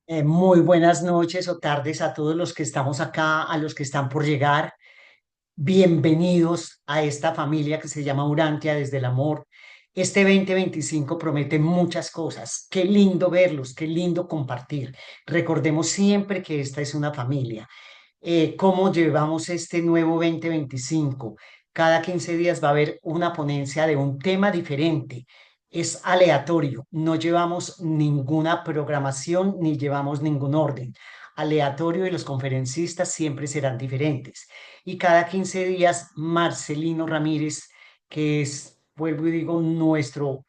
Muy buenas noches o tardes a todos los que estamos acá, a los que están por llegar. Bienvenidos a esta familia que se llama Urantia desde el amor. Este 2025 promete muchas cosas. Qué lindo verlos, qué lindo compartir. Recordemos siempre que esta es una familia. ¿Cómo llevamos este nuevo 2025? Cada 15 días va a haber una ponencia de un tema diferente. Es aleatorio, no llevamos ninguna programación ni llevamos ningún orden. Aleatorio y los conferencistas siempre serán diferentes. Y cada 15 días, Marcelino Ramírez, que es, vuelvo y digo, nuestro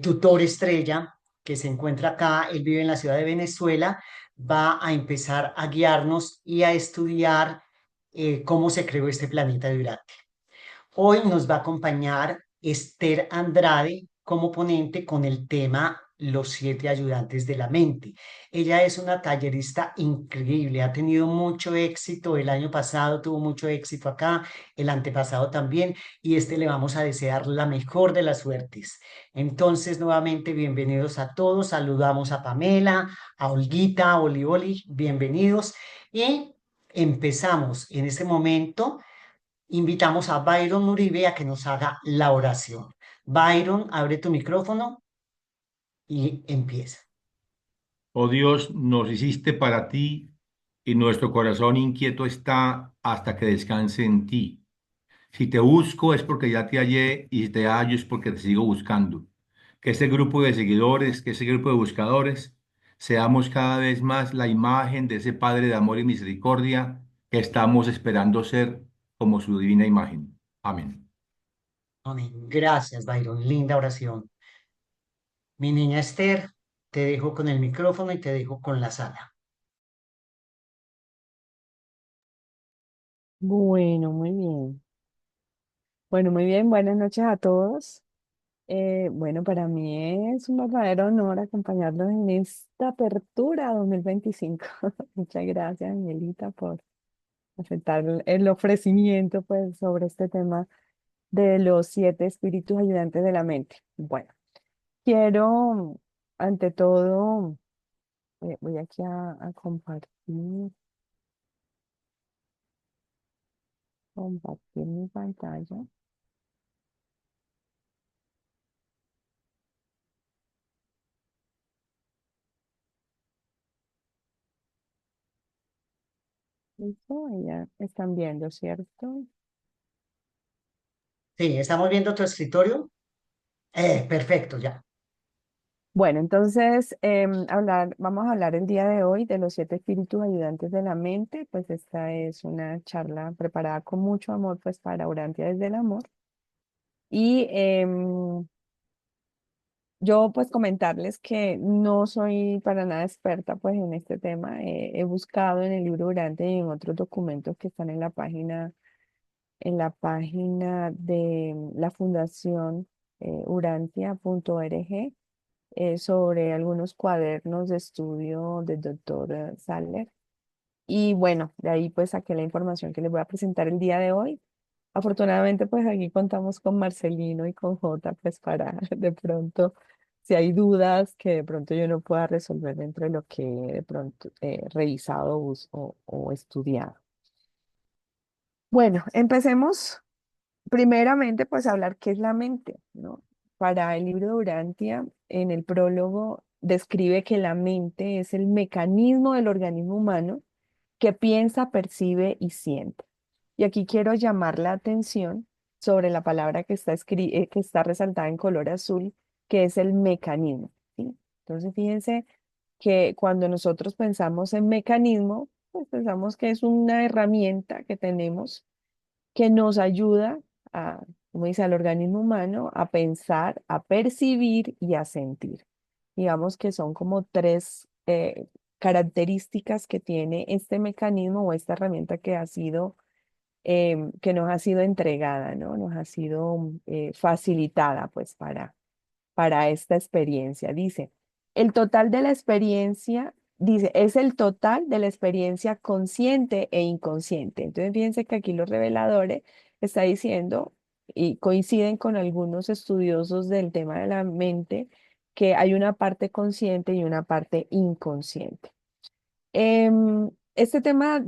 tutor estrella, que se encuentra acá, él vive en la ciudad de Venezuela, va a empezar a guiarnos y a estudiar cómo se creó este planeta de Urantia. Hoy nos va a acompañar Esther Andrade como ponente con el tema Los siete ayudantes de la mente. Ella es una tallerista increíble, ha tenido mucho éxito, el año pasado tuvo mucho éxito acá, el antepasado también, y este le vamos a desear la mejor de las suertes. Entonces, nuevamente, bienvenidos a todos, saludamos a Pamela, a Olguita, a Oli Oli, bienvenidos, y empezamos en este momento. Invitamos a Byron Uribe a que nos haga la oración. Byron, abre tu micrófono y empieza. Oh Dios, nos hiciste para ti y nuestro corazón inquieto está hasta que descanse en ti. Si te busco es porque ya te hallé y si te hallo es porque te sigo buscando. Que ese grupo de seguidores, que ese grupo de buscadores, seamos cada vez más la imagen de ese Padre de amor y misericordia que estamos esperando ser como su divina imagen. Amén. Amén. Gracias, Byron. Linda oración. Mi niña Esther, te dejo con el micrófono y te dejo con la sala. Bueno, muy bien. Bueno, muy bien. Buenas noches a todos. Bueno, para mí es un verdadero honor acompañarlos en esta apertura 2025. Muchas gracias, Angelita, por aceptar el ofrecimiento, pues, sobre este tema de los siete espíritus ayudantes de la mente. Bueno, quiero, ante todo, voy aquí a compartir mi pantalla. Listo, ahí ya están viendo, ¿cierto? Sí, estamos viendo tu escritorio. Perfecto, ya. Bueno, entonces vamos a hablar el día de hoy de los siete espíritus ayudantes de la mente. Pues esta es una charla preparada con mucho amor, pues para Urantia desde el amor. Y yo pues comentarles que no soy para nada experta pues en este tema. He buscado en el libro Urantia y en otros documentos que están en la página de la Fundación Urantia.org sobre algunos cuadernos de estudio del doctor Saller. Y bueno, de ahí pues saqué la información que les voy a presentar el día de hoy. Afortunadamente pues aquí contamos con Marcelino y con Jota pues para de pronto, si hay dudas que de pronto yo no pueda resolver dentro de lo que de pronto he revisado o estudiado. Bueno, empecemos primeramente, pues hablar qué es la mente, ¿no? Para el libro de Urantia, en el prólogo, describe que la mente es el mecanismo del organismo humano que piensa, percibe y siente. Y aquí quiero llamar la atención sobre la palabra que está resaltada en color azul, que es el mecanismo, ¿sí? Entonces, fíjense que cuando nosotros pensamos en mecanismo, pues pensamos que es una herramienta que tenemos que nos ayuda a, como dice, al organismo humano a pensar, a percibir y a sentir. Digamos que son como tres características que tiene este mecanismo o esta herramienta que ha sido, que nos ha sido entregada, ¿no? Nos ha sido facilitada, pues, para esta experiencia. Dice, el total de la experiencia, dice, es el total de la experiencia consciente e inconsciente. Entonces, fíjense que aquí los reveladores está diciendo, y coinciden con algunos estudiosos del tema de la mente, que hay una parte consciente y una parte inconsciente. Este tema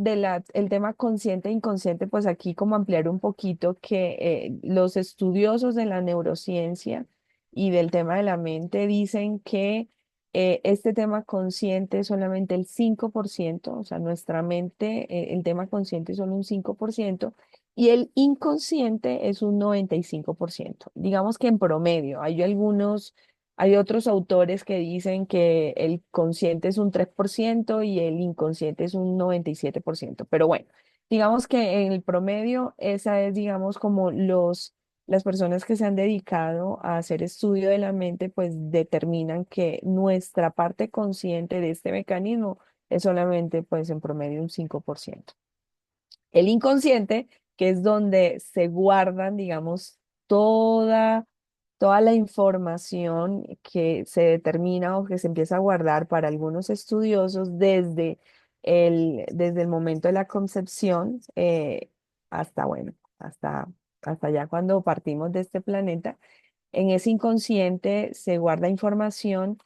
el tema consciente e inconsciente, pues aquí como ampliar un poquito que los estudiosos de la neurociencia y del tema de la mente dicen que este tema consciente es solamente el 5%, o sea, nuestra mente, el tema consciente es solo un 5%, y el inconsciente es un 95%. Digamos que en promedio, hay otros autores que dicen que el consciente es un 3% y el inconsciente es un 97%. Pero bueno, digamos que en el promedio, esa es, digamos, como las personas que se han dedicado a hacer estudio de la mente, pues determinan que nuestra parte consciente de este mecanismo es solamente, pues en promedio, un 5%. El inconsciente, que es donde se guardan, digamos, toda, toda la información que se determina o que se empieza a guardar para algunos estudiosos desde el momento de la concepción hasta, bueno, hasta ya cuando partimos de este planeta. En ese inconsciente se guarda información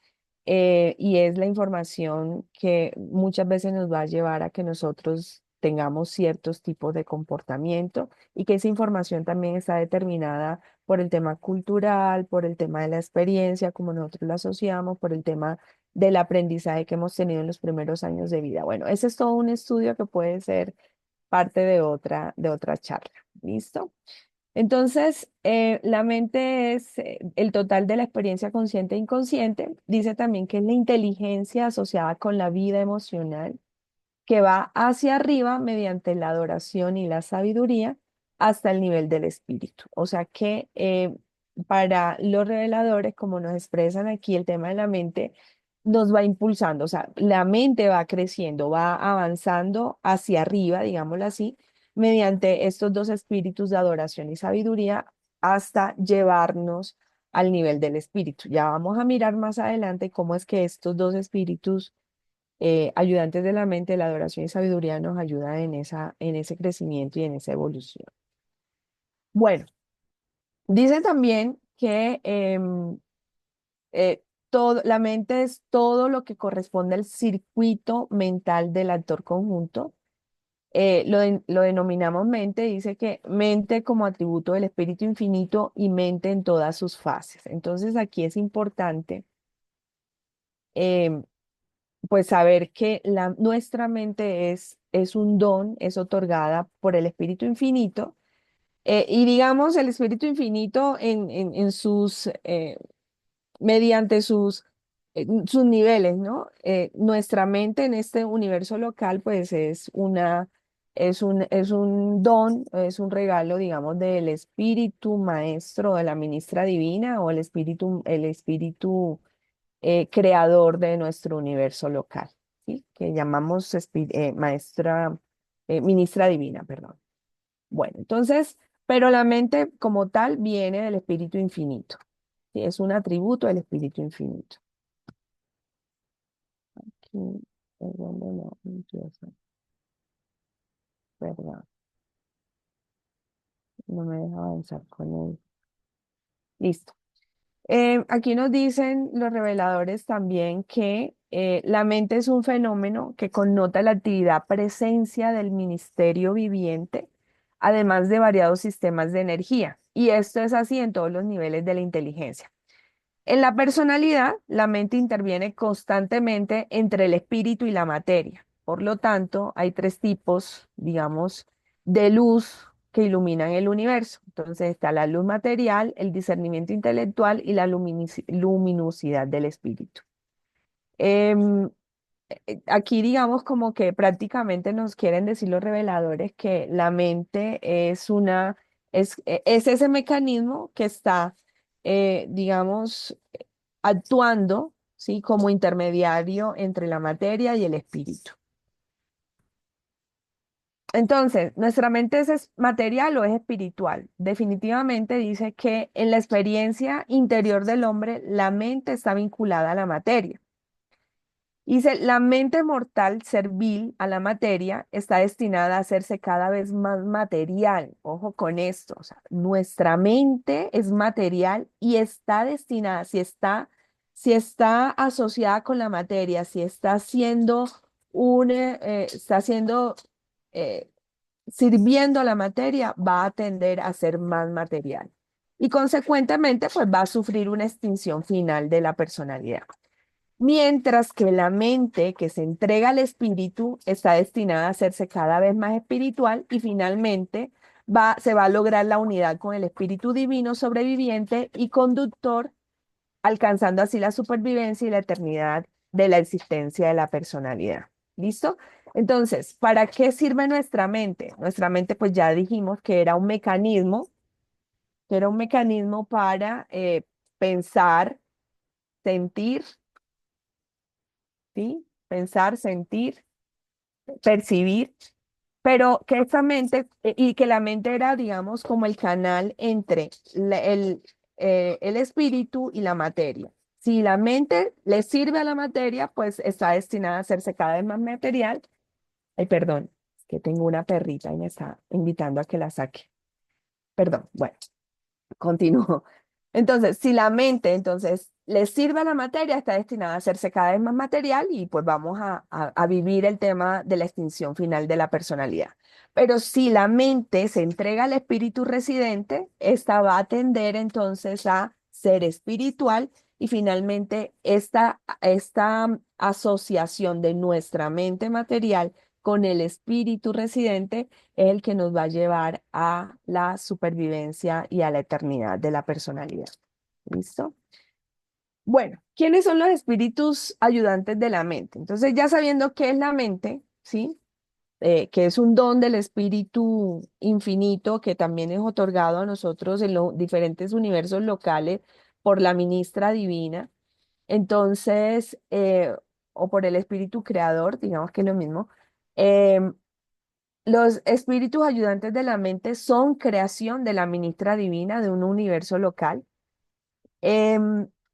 y es la información que muchas veces nos va a llevar a que nosotros tengamos ciertos tipos de comportamiento y que esa información también está determinada por el tema cultural, por el tema de la experiencia, como nosotros la asociamos, por el tema del aprendizaje que hemos tenido en los primeros años de vida. Bueno, ese es todo un estudio que puede ser parte de otra charla. ¿Listo? Entonces, la mente es el total de la experiencia consciente e inconsciente. Dice también que es la inteligencia asociada con la vida emocional que va hacia arriba mediante la adoración y la sabiduría hasta el nivel del espíritu. O sea que para los reveladores, como nos expresan aquí, el tema de la mente nos va impulsando, o sea, la mente va creciendo, va avanzando hacia arriba, digámoslo así, mediante estos dos espíritus de adoración y sabiduría hasta llevarnos al nivel del espíritu. Ya vamos a mirar más adelante cómo es que estos dos espíritus ayudantes de la mente, la adoración y sabiduría nos ayuda en ese crecimiento y en esa evolución. Bueno, dice también que la mente es todo lo que corresponde al circuito mental del actor conjunto. Lo denominamos mente, dice que mente como atributo del espíritu infinito y mente en todas sus fases. Entonces aquí es importante em, pues saber que nuestra mente es un don, es otorgada por el Espíritu Infinito. Y digamos, el Espíritu Infinito mediante sus niveles, ¿no? Nuestra mente en este universo local, pues es un don, es un regalo, digamos, del Espíritu Maestro, de la ministra divina o el Espíritu creador de nuestro universo local, ¿sí? Que llamamos ministra divina, perdón. Bueno, entonces, pero la mente como tal viene del Espíritu Infinito, ¿sí? Es un atributo del Espíritu Infinito. Aquí es donde no empieza, ¿verdad? No me deja avanzar con él. Listo. Aquí nos dicen los reveladores también que la mente es un fenómeno que connota la actividad presencia del ministerio viviente, además de variados sistemas de energía. Y esto es así en todos los niveles de la inteligencia. En la personalidad, la mente interviene constantemente entre el espíritu y la materia. Por lo tanto, hay tres tipos, digamos, de luz que iluminan el universo. Entonces está la luz material, el discernimiento intelectual y la luminosidad del espíritu. Em, Aquí digamos como que prácticamente nos quieren decir los reveladores que la mente es ese mecanismo que está, digamos, actuando, ¿sí? Como intermediario entre la materia y el espíritu. Entonces, ¿nuestra mente es material o es espiritual? Definitivamente dice que en la experiencia interior del hombre, la mente está vinculada a la materia. Dice, la mente mortal servil a la materia está destinada a hacerse cada vez más material. Ojo con esto, o sea, nuestra mente es material y está destinada, si está asociada con la materia, si está siendo está siendo, eh, sirviendo a la materia, va a tender a ser más material. Y consecuentemente, pues va a sufrir una extinción final de la personalidad. Mientras que la mente que se entrega al espíritu está destinada a hacerse cada vez más espiritual y finalmente se va a lograr la unidad con el espíritu divino sobreviviente y conductor, alcanzando así la supervivencia y la eternidad de la existencia de la personalidad. ¿Listo? Entonces, ¿para qué sirve nuestra mente? Nuestra mente, pues ya dijimos que era un mecanismo para pensar, sentir, ¿sí? Pensar, sentir, percibir, pero que esta mente, y que la mente era, digamos, como el canal entre el espíritu y la materia. Si la mente le sirve a la materia, pues está destinada a hacerse cada vez más material. Ay, perdón, es que tengo una perrita y me está invitando a que la saque. Perdón, bueno. Continúo. Entonces, si la mente entonces le sirve a la materia, está destinada a hacerse cada vez más material y pues vamos a vivir el tema de la extinción final de la personalidad. Pero si la mente se entrega al espíritu residente, esta va a tender entonces a ser espiritual y finalmente esta asociación de nuestra mente material con el espíritu residente es el que nos va a llevar a la supervivencia y a la eternidad de la personalidad. ¿Listo? Bueno, ¿quiénes son los espíritus ayudantes de la mente? Entonces, ya sabiendo qué es la mente, ¿sí? Que es un don del espíritu infinito que también es otorgado a nosotros en los diferentes universos locales por la ministra divina. Entonces, o por el espíritu creador, digamos que es lo mismo. em, los espíritus ayudantes de la mente son creación de la ministra divina de un universo local.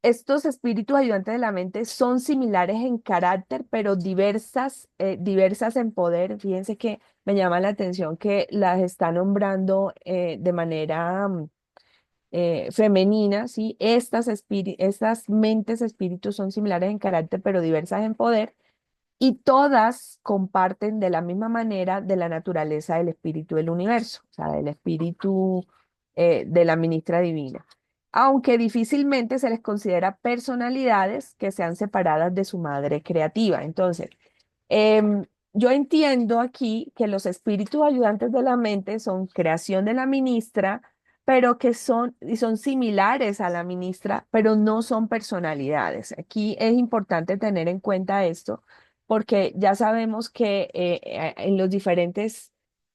Estos espíritus ayudantes de la mente son similares en carácter, pero diversas en poder. Fíjense que me llama la atención que las está nombrando de manera femenina, ¿sí? Estas mentes espíritus son similares en carácter, pero diversas en poder. Y todas comparten de la misma manera de la naturaleza del espíritu del universo, o sea, del espíritu de la ministra divina. Aunque difícilmente se les considera personalidades que sean separadas de su madre creativa. Entonces, yo entiendo aquí que los espíritus ayudantes de la mente son creación de la ministra, pero y son similares a la ministra, pero no son personalidades. Aquí es importante tener en cuenta esto porque ya sabemos que en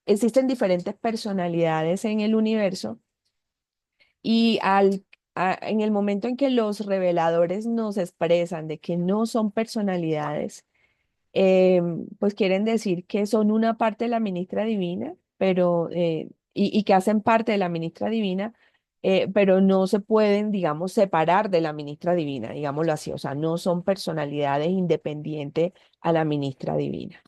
existen diferentes personalidades en el universo y en el momento en que los reveladores nos expresan de que no son personalidades, pues quieren decir que son una parte de la ministra divina, y que hacen parte de la ministra divina, pero no se pueden, digamos, separar de la ministra divina, digámoslo así, o sea, no son personalidades independientes a la ministra divina.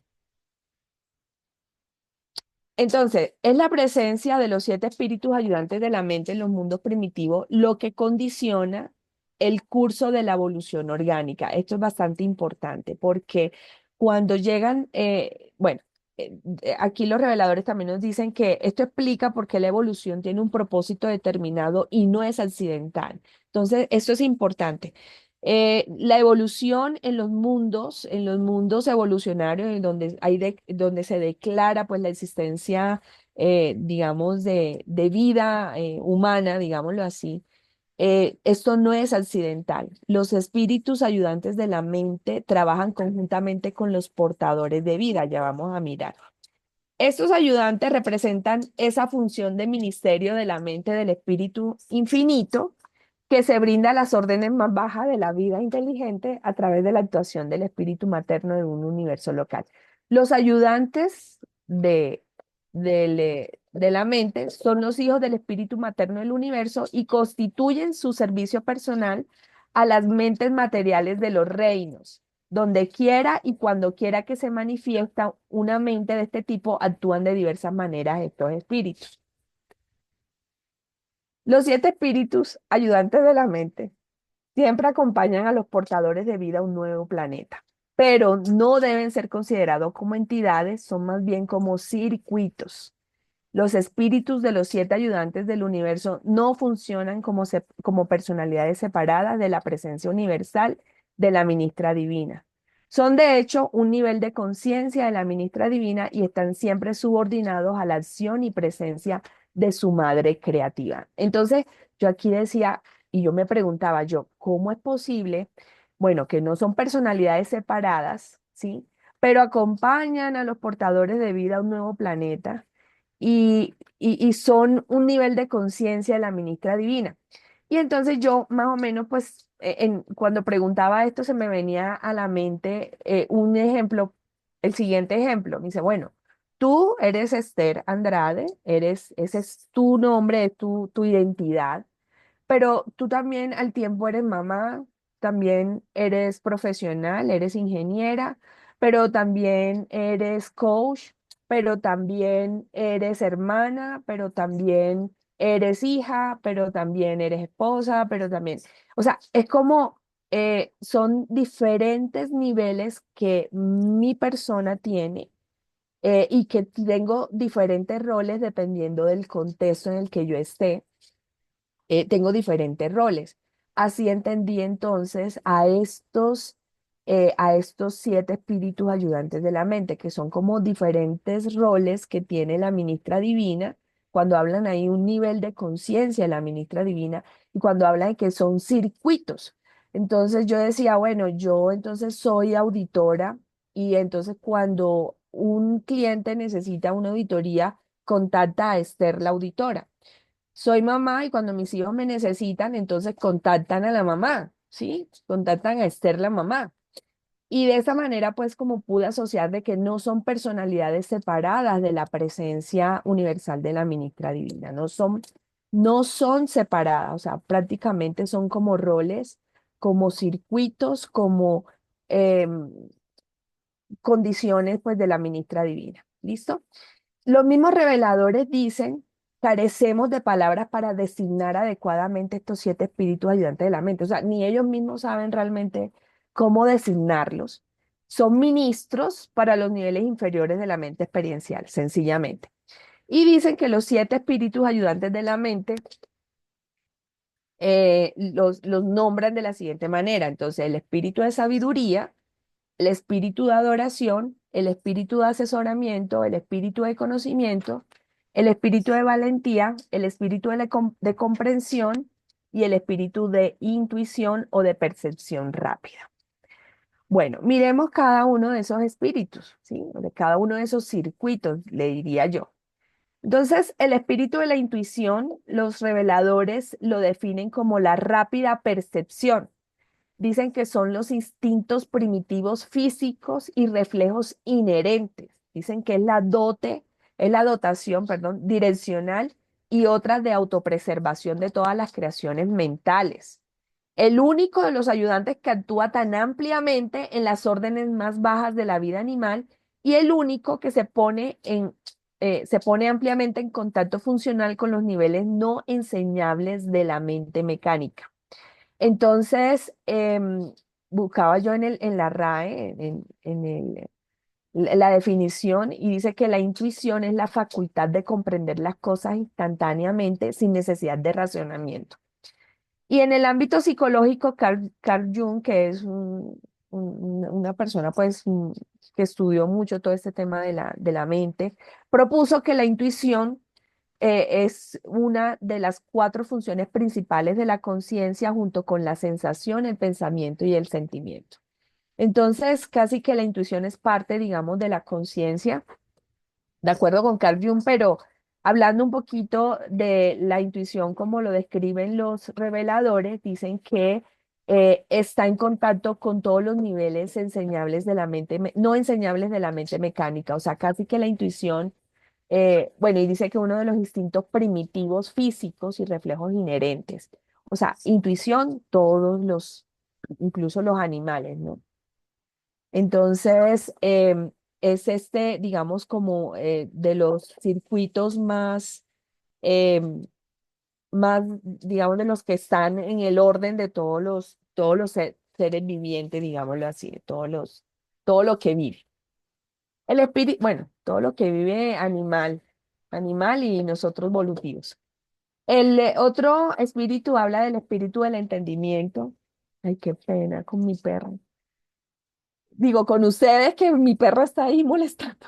Entonces, es la presencia de los 7 espíritus ayudantes de la mente en los mundos primitivos lo que condiciona el curso de la evolución orgánica. Esto es bastante importante porque cuando llegan, bueno, aquí los reveladores también nos dicen que esto explica por qué la evolución tiene un propósito determinado y no es accidental. Entonces, esto es importante. La evolución en los mundos evolucionarios, en donde donde se declara pues la existencia, digamos, de vida humana, digámoslo así, esto no es accidental. Los espíritus ayudantes de la mente trabajan conjuntamente con los portadores de vida, ya vamos a mirar. Estos ayudantes representan esa función de ministerio de la mente del espíritu infinito que se brinda a las órdenes más bajas de la vida inteligente a través de la actuación del espíritu materno de un universo local. Los ayudantes de la mente son los hijos del espíritu materno del universo y constituyen su servicio personal a las mentes materiales de los reinos. Donde quiera y cuando quiera que se manifiesta una mente de este tipo, actúan de diversas maneras estos espíritus. Los 7 espíritus ayudantes de la mente siempre acompañan a los portadores de vida a un nuevo planeta, pero no deben ser considerados como entidades, son más bien como circuitos. Los espíritus de los 7 ayudantes del universo no funcionan como personalidades separadas de la presencia universal de la ministra divina. Son de hecho un nivel de conciencia de la ministra divina y están siempre subordinados a la acción y presencia de su madre creativa. Entonces, yo aquí decía, y yo me preguntaba yo, ¿cómo es posible? Bueno, que no son personalidades separadas, ¿sí? Pero acompañan a los portadores de vida a un nuevo planeta y son un nivel de conciencia de la ministra divina. Y entonces yo más o menos, pues, cuando preguntaba esto, se me venía a la mente un ejemplo, el siguiente ejemplo. Me dice, bueno, tú eres Esther Andrade, ese es tu nombre, es tu identidad, pero tú también al tiempo eres mamá, también eres profesional, eres ingeniera, pero también eres coach, pero también eres hermana, pero también eres hija, pero también eres esposa, pero también, o sea, es como son diferentes niveles que mi persona tiene y que tengo diferentes roles dependiendo del contexto en el que yo esté. Tengo diferentes roles. Así entendí entonces a estos 7 espíritus ayudantes de la mente, que son como diferentes roles que tiene la ministra divina, cuando hablan ahí un nivel de conciencia de la ministra divina, y cuando hablan de que son circuitos. Entonces yo decía, bueno, yo entonces soy auditora, y entonces cuando un cliente necesita una auditoría, contacta a Esther, la auditora. Soy mamá y cuando mis hijos me necesitan, entonces contactan a la mamá, ¿sí? Contactan a Esther, la mamá. Y de esa manera, pues como pude asociar de que no son personalidades separadas de la presencia universal de la ministra divina, no son separadas, o sea, prácticamente son como roles, como circuitos, como em, condiciones, pues, de la ministra divina. ¿Listo? Los mismos reveladores dicen, carecemos de palabras para designar adecuadamente estos 7 espíritus ayudantes de la mente. O sea, ni ellos mismos saben realmente cómo designarlos. Son ministros para los niveles inferiores de la mente experiencial, sencillamente. Y dicen que los 7 espíritus ayudantes de la mente los nombran de la siguiente manera. Entonces, el espíritu de sabiduría, el espíritu de adoración, el espíritu de asesoramiento, el espíritu de conocimiento, el espíritu de valentía, el espíritu de comprensión y el espíritu de intuición o de percepción rápida. Bueno, miremos cada uno de esos espíritus, ¿sí? De cada uno de esos circuitos, le diría yo. Entonces, el espíritu de la intuición, los reveladores lo definen como la rápida percepción. Dicen que son los instintos primitivos físicos y reflejos inherentes. Dicen que es la dotación, perdón, direccional y otras de autopreservación de todas las creaciones mentales. El único de los ayudantes que actúa tan ampliamente en las órdenes más bajas de la vida animal y el único que se pone ampliamente en contacto funcional con los niveles no enseñables de la mente mecánica. Entonces, buscaba yo en la RAE, la definición, y dice que la intuición es la facultad de comprender las cosas instantáneamente sin necesidad de razonamiento. Y en el ámbito psicológico, Carl Jung, que es una persona pues, que estudió mucho todo este tema de la mente, propuso que la intuición es una de las 4 funciones principales de la conciencia junto con la sensación, el pensamiento y el sentimiento. Entonces, casi que la intuición es parte, digamos, de la conciencia, de acuerdo con Carl Jung, pero hablando un poquito de la intuición como lo describen los reveladores, dicen que está en contacto con todos los niveles enseñables de la mente, no enseñables de la mente mecánica, o sea, casi que la intuición bueno, y dice que uno de los instintos primitivos físicos y reflejos inherentes. O sea, intuición, incluso los animales, ¿no? Entonces, es digamos, como de los circuitos em, más, digamos, de los que están en el orden de todos todos los seres vivientes, digámoslo así, todo lo que vive. El espíritu, bueno, todo lo que vive animal y nosotros evolutivos. El otro espíritu habla del espíritu del entendimiento. Ay, qué pena con mi perro. Digo, con ustedes que mi perro está ahí molestando.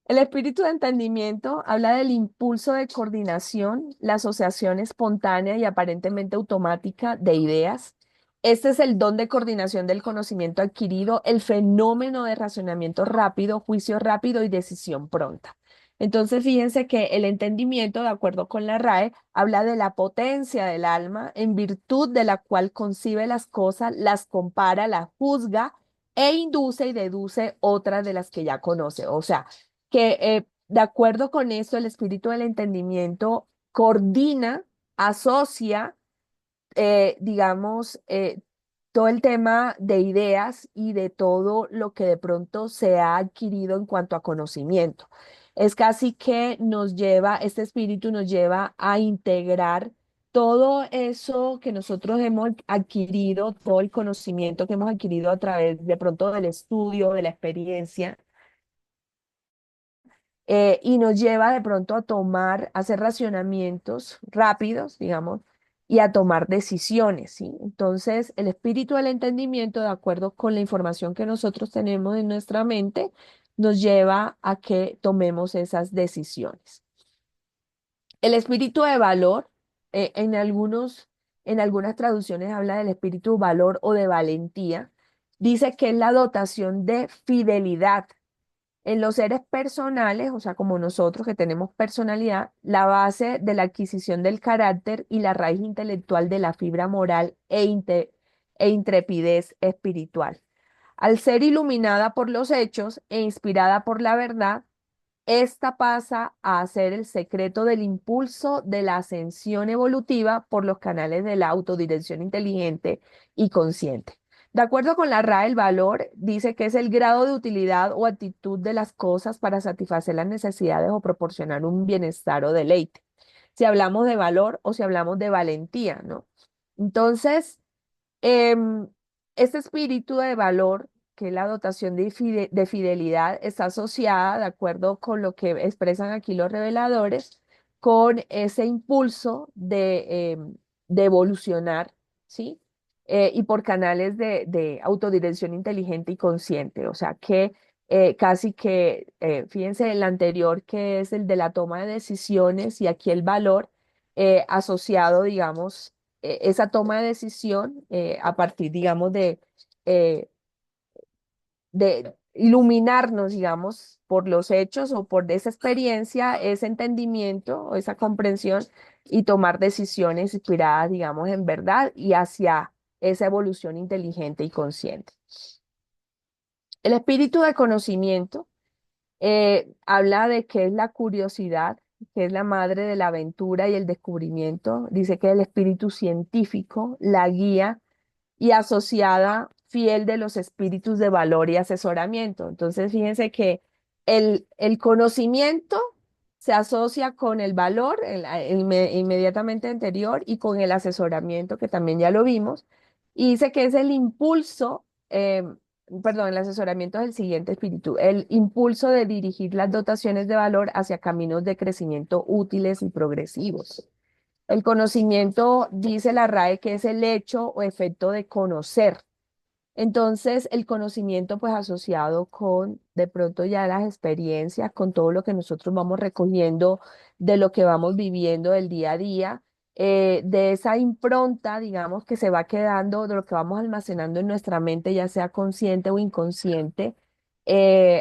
El espíritu de entendimiento habla del impulso de coordinación, la asociación espontánea y aparentemente automática de ideas. Este es el don de coordinación del conocimiento adquirido, el fenómeno de razonamiento rápido, juicio rápido y decisión pronta. Entonces, fíjense que el entendimiento, de acuerdo con la RAE, habla de la potencia del alma en virtud de la cual concibe las cosas, las compara, las juzga e induce y deduce otras de las que ya conoce. O sea, que de acuerdo con eso, el espíritu del entendimiento coordina, asocia, digamos, todo el tema de ideas y de todo lo que de pronto se ha adquirido en cuanto a conocimiento. Es casi que nos lleva, este espíritu nos lleva a integrar todo eso que nosotros hemos adquirido, todo el conocimiento que hemos adquirido a través de pronto del estudio, de la experiencia, y nos lleva de pronto a tomar, a hacer racionamientos rápidos, digamos, y a tomar decisiones, ¿sí? Entonces, el espíritu del entendimiento, de acuerdo con la información que nosotros tenemos en nuestra mente, nos lleva a que tomemos esas decisiones. El espíritu de valor, en algunas traducciones habla del espíritu valor o de valentía. Dice que es la dotación de fidelidad en los seres personales, o sea, como nosotros que tenemos personalidad, la base de la adquisición del carácter y la raíz intelectual de la fibra moral e intrepidez espiritual. Al ser iluminada por los hechos e inspirada por la verdad, esta pasa a ser el secreto del impulso de la ascensión evolutiva por los canales de la autodirección inteligente y consciente. De acuerdo con la RAE, el valor dice que es el grado de utilidad o actitud de las cosas para satisfacer las necesidades o proporcionar un bienestar o deleite. Si hablamos de valor o si hablamos de valentía, ¿no? Entonces, Em, este espíritu de valor, que es la dotación de fidelidad, está asociada, de acuerdo con lo que expresan aquí los reveladores, con ese impulso de evolucionar, ¿sí? Y por canales de autodirección inteligente y consciente. O sea que casi que, fíjense, el anterior que es el de la toma de decisiones y aquí el valor asociado, digamos, esa toma de decisión a partir, digamos, eh, de iluminarnos, digamos, por los hechos o por esa experiencia, ese entendimiento o esa comprensión y tomar decisiones inspiradas, digamos, en verdad y hacia esa evolución inteligente y consciente. El espíritu de conocimiento habla de que es la curiosidad, que es la madre de la aventura y el descubrimiento. Dice que es el espíritu científico, la guía y asociada fiel de los espíritus de valor y asesoramiento. Entonces, fíjense que el conocimiento se asocia con el valor inmediatamente anterior y con el asesoramiento, que también ya lo vimos, y dice que es el impulso, perdón, el asesoramiento es el siguiente espíritu, el impulso de dirigir las dotaciones de valor hacia caminos de crecimiento útiles y progresivos. El conocimiento, dice la RAE, que es el hecho o efecto de conocer. Entonces, el conocimiento, pues asociado con de pronto ya las experiencias, con todo lo que nosotros vamos recogiendo de lo que vamos viviendo del día a día, de esa impronta, digamos, que se va quedando, de lo que vamos almacenando en nuestra mente, ya sea consciente o inconsciente,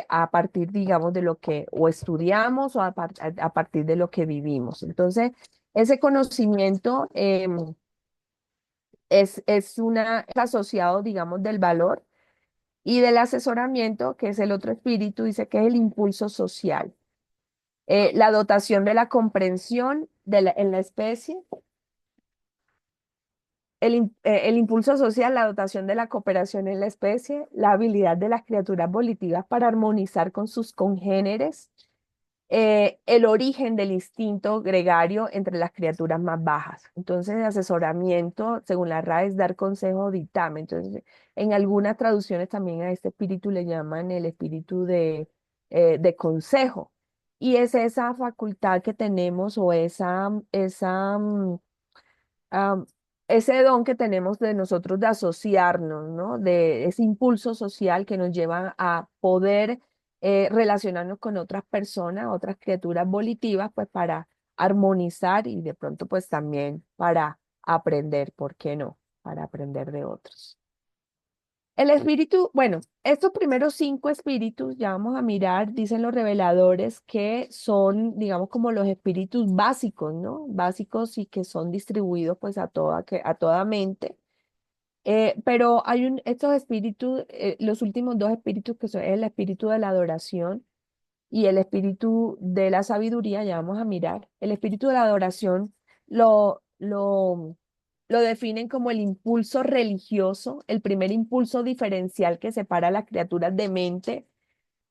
a partir, digamos, de lo que o estudiamos o a partir de lo que vivimos. Entonces, ese conocimiento es asociado, digamos, del valor y del asesoramiento, que es el otro espíritu, dice que es el impulso social. La dotación de la comprensión en la especie, el impulso social, la dotación de la cooperación en la especie, la habilidad de las criaturas volitivas para armonizar con sus congéneres, el origen del instinto gregario entre las criaturas más bajas. Entonces, asesoramiento, según la RAE, es dar consejo o dictamen. Entonces, en algunas traducciones también a este espíritu le llaman el espíritu de consejo. Y es esa facultad que tenemos o am, ese don que tenemos de nosotros de asociarnos, ¿no? De ese impulso social que nos lleva a poder relacionarnos con otras personas, otras criaturas volitivas, pues para armonizar y de pronto pues también para aprender, ¿por qué no? Para aprender de otros. El espíritu, bueno, estos primeros 5 espíritus, ya vamos a mirar, dicen los reveladores, que son, digamos, como los espíritus básicos, ¿no? Básicos y que son distribuidos pues a toda mente. Pero estos espíritus, los últimos 2 espíritus que son el espíritu de la adoración y el espíritu de la sabiduría, ya vamos a mirar. El espíritu de la adoración lo definen como el impulso religioso, el primer impulso diferencial que separa a las criaturas de mente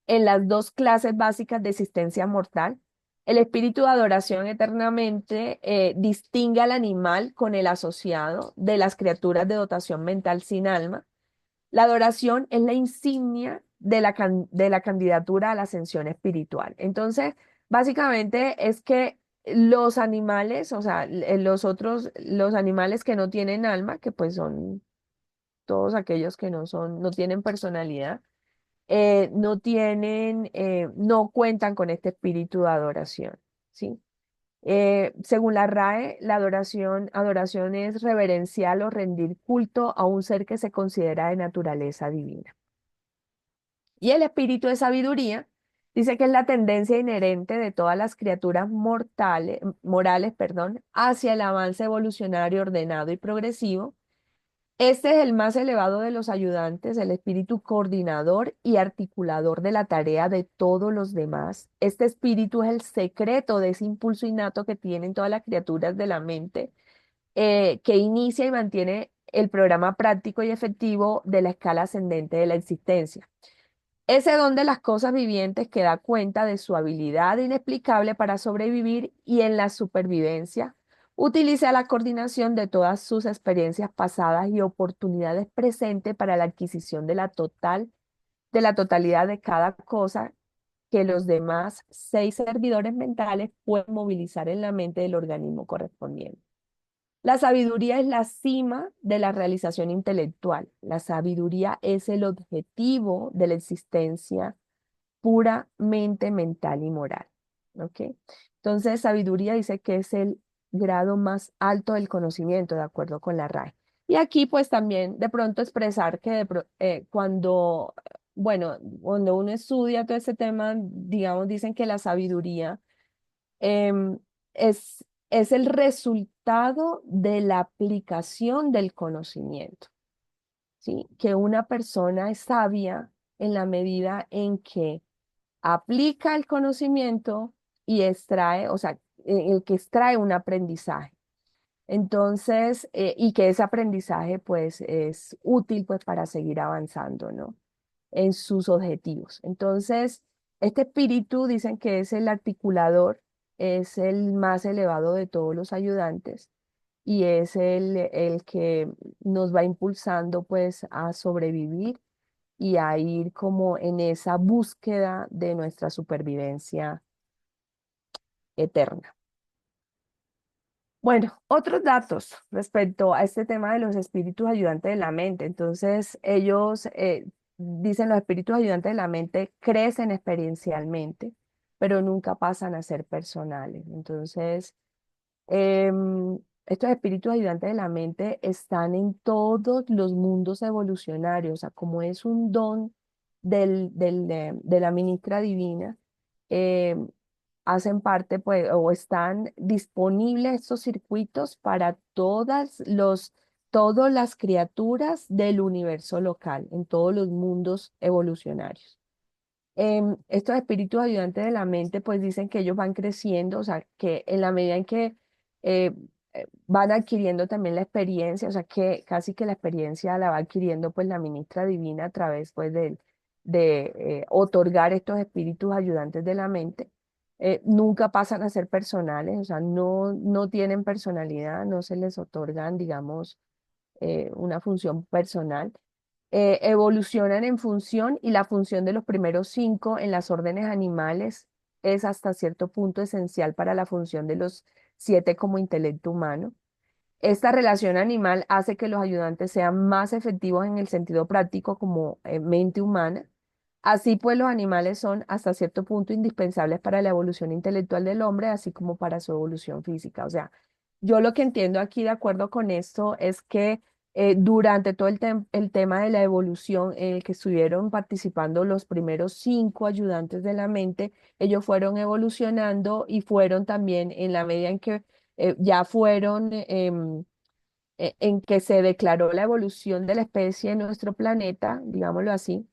en las 2 clases básicas de existencia mortal. El espíritu de adoración eternamente distingue al animal con el asociado de las criaturas de dotación mental sin alma. La adoración es la insignia de la candidatura a la ascensión espiritual. Entonces, básicamente es que los animales, o sea, los animales que no tienen alma, que pues son todos aquellos que no tienen personalidad, no cuentan con este espíritu de adoración, ¿sí? Según la RAE, la adoración es reverencial o rendir culto a un ser que se considera de naturaleza divina. Y el espíritu de sabiduría dice que es la tendencia inherente de todas las criaturas morales, perdón, hacia el avance evolucionario ordenado y progresivo. Este es el más elevado de los ayudantes, el espíritu coordinador y articulador de la tarea de todos los demás. Este espíritu es el secreto de ese impulso innato que tienen todas las criaturas de la mente, que inicia y mantiene el programa práctico y efectivo de la escala ascendente de la existencia. Ese don de las cosas vivientes que da cuenta de su habilidad inexplicable para sobrevivir y en la supervivencia, utiliza la coordinación de todas sus experiencias pasadas y oportunidades presentes para la adquisición de la totalidad de cada cosa que los demás 6 servidores mentales pueden movilizar en la mente del organismo correspondiente. La sabiduría es la cima de la realización intelectual. La sabiduría es el objetivo de la existencia puramente mental y moral. ¿Ok? Entonces, sabiduría dice que es el grado más alto del conocimiento, de acuerdo con la RAE. Y aquí, pues también de pronto expresar que cuando uno estudia todo ese tema, digamos, dicen que la sabiduría em, es el resultado de la aplicación del conocimiento, ¿sí? Que una persona es sabia en la medida en que aplica el conocimiento y extrae, o sea, el que extrae un aprendizaje. Entonces, y que ese aprendizaje pues es útil pues para seguir avanzando, ¿no? En sus objetivos. Entonces, este espíritu dicen que es el articulador, es el más elevado de todos los ayudantes y es el que nos va impulsando pues a sobrevivir y a ir como en esa búsqueda de nuestra supervivencia eterna. Bueno, otros datos respecto a este tema de los espíritus ayudantes de la mente. Entonces, ellos dicen los espíritus ayudantes de la mente crecen experiencialmente, pero nunca pasan a ser personales. Entonces, estos espíritus ayudantes de la mente están en todos los mundos evolucionarios, o sea, como es un don de la ministra divina, em, hacen parte, pues, o están disponibles estos circuitos para todas las criaturas del universo local, en todos los mundos evolucionarios. Estos espíritus ayudantes de la mente, pues dicen que ellos van creciendo, o sea, que en la medida en que eh, van adquiriendo también la experiencia, o sea, que casi que la experiencia la va adquiriendo pues la ministra divina a través pues de otorgar estos espíritus ayudantes de la mente. nunca pasan a ser personales, o sea, no tienen personalidad, no se les otorgan, digamos, una función personal. Evolucionan en función y la función de los primeros cinco en las órdenes animales es hasta cierto punto esencial para la función de los siete como intelecto humano. Esta relación animal hace que los ayudantes sean más efectivos en el sentido práctico como mente humana. Así pues, los animales son hasta cierto punto indispensables para la evolución intelectual del hombre, así como para su evolución física. O sea, yo lo que entiendo aquí de acuerdo con esto es que durante todo el tema de la evolución en el que estuvieron participando los primeros cinco ayudantes de la mente, ellos fueron evolucionando y fueron también en la medida en que ya fueron en que se declaró la evolución de la especie en nuestro planeta, digámoslo así,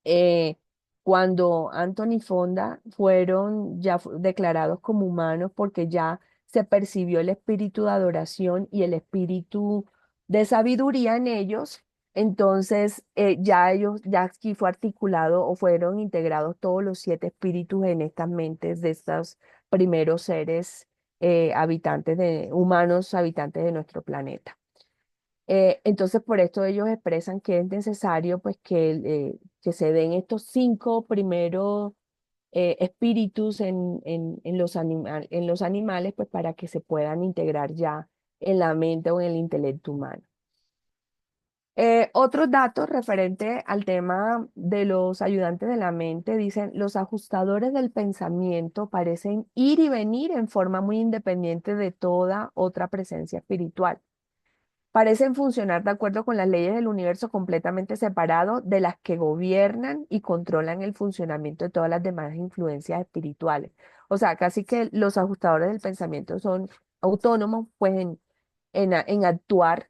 eh, cuando Anthony Fonda fueron ya declarados como humanos porque ya se percibió el espíritu de adoración y el espíritu de sabiduría en ellos. Entonces, ya ellos, ya aquí fue articulado o fueron integrados todos los siete espíritus en estas mentes de estos primeros seres habitantes de humanos, habitantes de nuestro planeta. Entonces, por esto ellos expresan que es necesario pues que se den estos cinco primeros espíritus en en los animales pues para que se puedan integrar ya en la mente o en el intelecto humano. Otros datos referente al tema de los ayudantes de la mente dicen, los ajustadores del pensamiento parecen ir y venir en forma muy independiente de toda otra presencia espiritual. Parecen funcionar de acuerdo con las leyes del universo completamente separado de las que gobiernan y controlan el funcionamiento de todas las demás influencias espirituales. O sea, casi que los ajustadores del pensamiento son autónomos pues en actuar,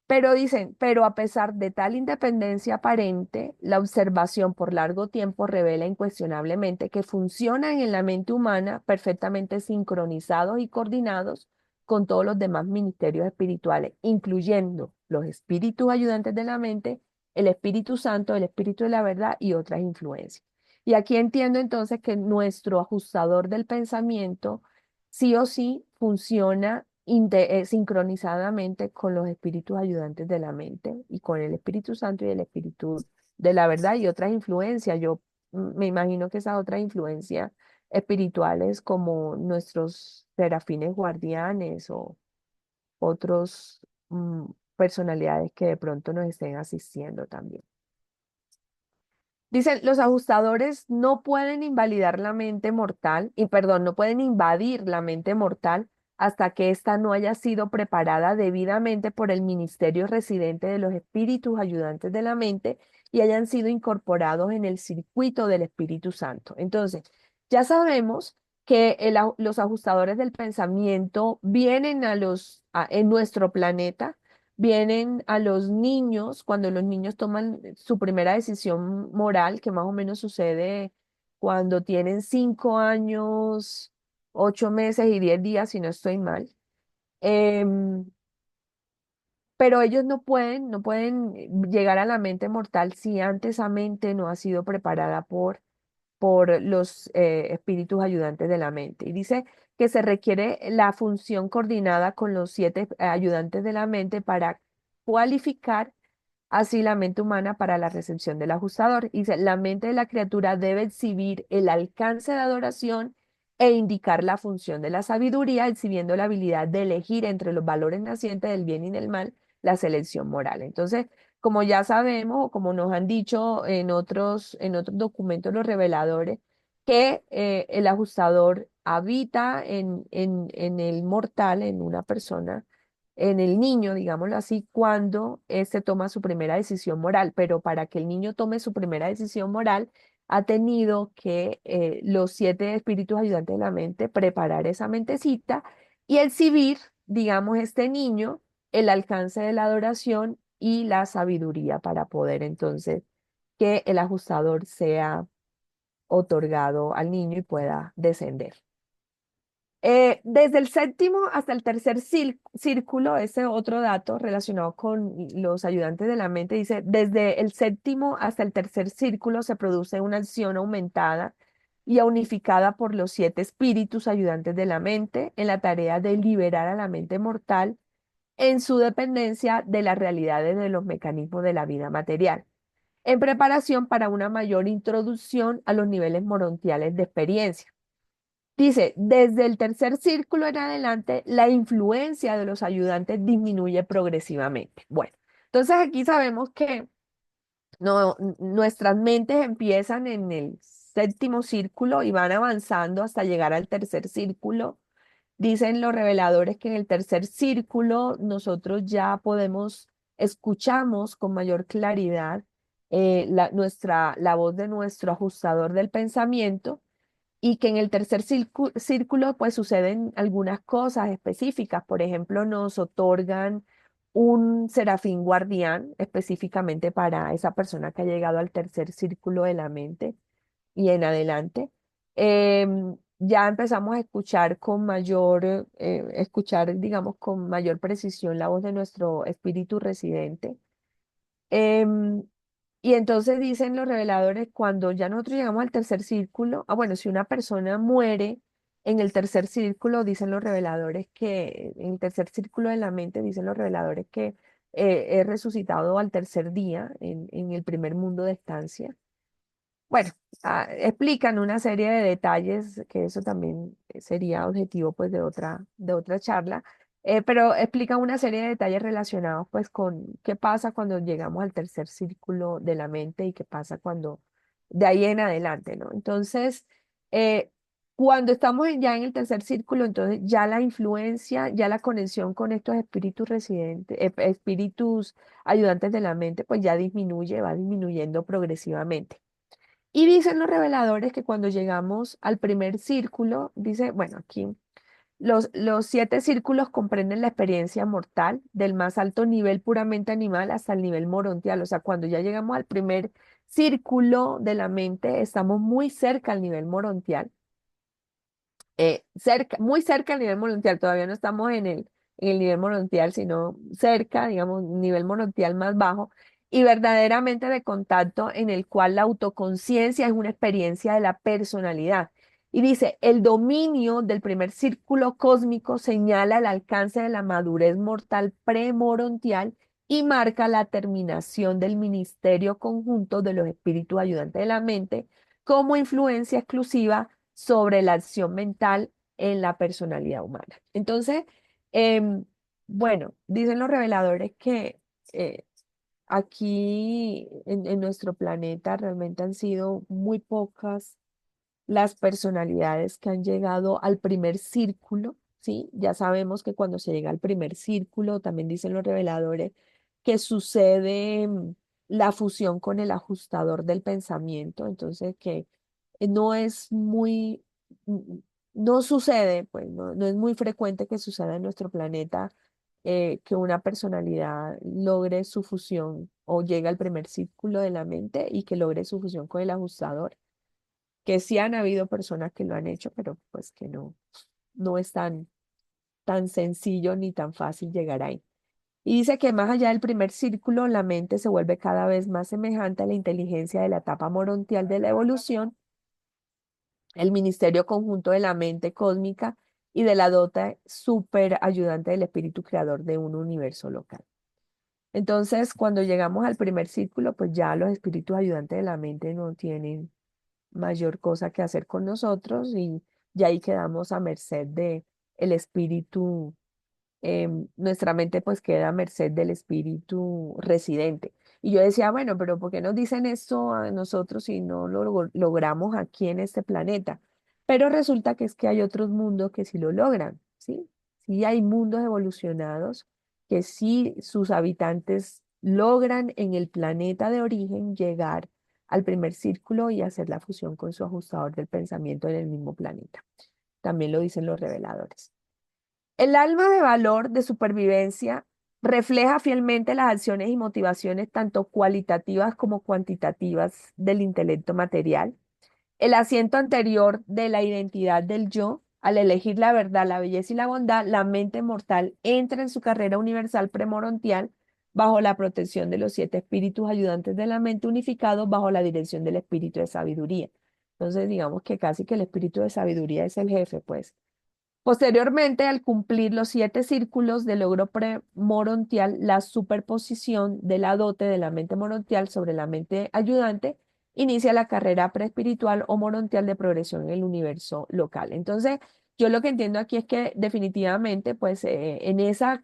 pero dicen, pero a pesar de tal independencia aparente, la observación por largo tiempo revela incuestionablemente que funcionan en la mente humana perfectamente sincronizados y coordinados con todos los demás ministerios espirituales, incluyendo los espíritus ayudantes de la mente, el Espíritu Santo, el Espíritu de la verdad y otras influencias. Y aquí entiendo entonces que nuestro ajustador del pensamiento sí o sí funciona sincronizadamente con los espíritus ayudantes de la mente y con el Espíritu Santo y el Espíritu de la verdad y otras influencias. Yo me imagino que esas otras influencias espirituales como nuestros serafines guardianes o otros personalidades que de pronto nos estén asistiendo también. Dicen, los ajustadores no pueden invalidar la mente mortal, y perdón, no pueden invadir la mente mortal hasta que ésta no haya sido preparada debidamente por el ministerio residente de los espíritus ayudantes de la mente y hayan sido incorporados en el circuito del Espíritu Santo. Entonces, ya sabemos que los ajustadores del pensamiento vienen en nuestro planeta, vienen a los niños cuando los niños toman su primera decisión moral, que más o menos sucede cuando tienen 5 años, 8 meses y 10 días, si no estoy mal. Em, pero ellos no pueden llegar a la mente mortal si antes esa mente no ha sido preparada por los espíritus ayudantes de la mente. Y dice que se requiere la función coordinada con los siete ayudantes de la mente para cualificar así la mente humana para la recepción del ajustador. Y dice, la mente de la criatura debe exhibir el alcance de adoración e indicar la función de la sabiduría, exhibiendo la habilidad de elegir entre los valores nacientes del bien y del mal, la selección moral. Entonces, como ya sabemos, o como nos han dicho en otros documentos los reveladores, que el ajustador habita en el mortal, en una persona, en el niño, digámoslo así, cuando éste toma su primera decisión moral. Pero para que el niño tome su primera decisión moral, ha tenido que los siete espíritus ayudantes de la mente preparar esa mentecita y exhibir, digamos, este niño el alcance de la adoración y la sabiduría para poder entonces que el ajustador sea otorgado al niño y pueda descender. Desde el séptimo hasta el tercer círculo, ese otro dato relacionado con los ayudantes de la mente, dice, desde el séptimo hasta el tercer círculo se produce una acción aumentada, y unificada por los 7 espíritus ayudantes de la mente en la tarea de liberar a la mente mortal en su dependencia de las realidades de los mecanismos de la vida material, en preparación para una mayor introducción a los niveles morontiales de experiencia. Dice, desde el tercer círculo en adelante, la influencia de los ayudantes disminuye progresivamente. Bueno, entonces aquí sabemos que nuestras mentes empiezan en el séptimo círculo y van avanzando hasta llegar al tercer círculo. Dicen los reveladores que en el tercer círculo nosotros ya escuchamos con mayor claridad la voz de nuestro ajustador del pensamiento y que en el tercer círculo pues suceden algunas cosas específicas. Por ejemplo, nos otorgan un serafín guardián específicamente para esa persona que ha llegado al tercer círculo de la mente y en adelante. Ya empezamos a escuchar digamos, con mayor precisión la voz de nuestro espíritu residente. Em, y entonces dicen los reveladores, cuando ya nosotros llegamos al tercer círculo, bueno, si una persona muere en el tercer círculo, dicen los reveladores que, en el tercer círculo de la mente, dicen los reveladores que es resucitado al tercer día en el primer mundo de estancia. Bueno, explican una serie de detalles, que eso también sería objetivo pues de otra charla, pero explican una serie de detalles relacionados pues con qué pasa cuando llegamos al tercer círculo de la mente y qué pasa cuando de ahí en adelante, ¿no? Entonces, cuando estamos ya en el tercer círculo, entonces ya la influencia, ya la conexión con estos espíritus residentes, espíritus ayudantes de la mente, pues ya disminuye, va disminuyendo progresivamente. Y dicen los reveladores que cuando llegamos al primer círculo, dice, bueno, aquí los 7 círculos comprenden la experiencia mortal del más alto nivel puramente animal hasta el nivel morontial. O sea, cuando ya llegamos al primer círculo de la mente, estamos muy cerca al nivel morontial, muy cerca al nivel morontial. Todavía no estamos en el nivel morontial, sino cerca, digamos, nivel morontial más bajo, y verdaderamente de contacto en el cual la autoconciencia es una experiencia de la personalidad. Y dice, el dominio del primer círculo cósmico señala el alcance de la madurez mortal premorontial y marca la terminación del ministerio conjunto de los espíritus ayudantes de la mente como influencia exclusiva sobre la acción mental en la personalidad humana. Entonces, em, bueno, dicen los reveladores que eh, aquí en nuestro planeta realmente han sido muy pocas las personalidades que han llegado al primer círculo, ¿sí? Ya sabemos que cuando se llega al primer círculo, también dicen los reveladores, que sucede la fusión con el ajustador del pensamiento, entonces que no es muy, mm, no sucede, pues no es muy frecuente que suceda en nuestro planeta que una personalidad logre su fusión o llegue al primer círculo de la mente y que logre su fusión con el ajustador, que sí han habido personas que lo han hecho, pero pues que no es tan sencillo ni tan fácil llegar ahí. Y dice que más allá del primer círculo, la mente se vuelve cada vez más semejante a la inteligencia de la etapa morontial de la evolución, el ministerio conjunto de la mente cósmica y de la dota super ayudante del espíritu creador de un universo local. Entonces, cuando llegamos al primer círculo, pues ya los espíritus ayudantes de la mente no tienen mayor cosa que hacer con nosotros y ya ahí quedamos a merced de el espíritu, nuestra mente pues queda a merced del espíritu residente. Y yo decía, bueno, pero ¿por qué nos dicen esto a nosotros si no lo logramos aquí en este planeta? Pero resulta que es que hay otros mundos que sí lo logran, ¿sí? Sí hay mundos evolucionados que sí sus habitantes logran en el planeta de origen llegar al primer círculo y hacer la fusión con su ajustador del pensamiento en el mismo planeta. También lo dicen los reveladores. El alma de valor de supervivencia refleja fielmente las acciones y motivaciones tanto cualitativas como cuantitativas del intelecto material. El asiento anterior de la identidad del yo, al elegir la verdad, la belleza y la bondad, la mente mortal entra en su carrera universal premorontial bajo la protección de los 7 espíritus ayudantes de la mente unificados bajo la dirección del espíritu de sabiduría. Entonces, digamos que casi que el espíritu de sabiduría es el jefe, pues. Posteriormente, al cumplir los 7 círculos de logro premorontial, la superposición de la dote de la mente morontial sobre la mente ayudante inicia la carrera preespiritual o morontial de progresión en el universo local. Entonces, yo lo que entiendo aquí es que definitivamente, pues, en esa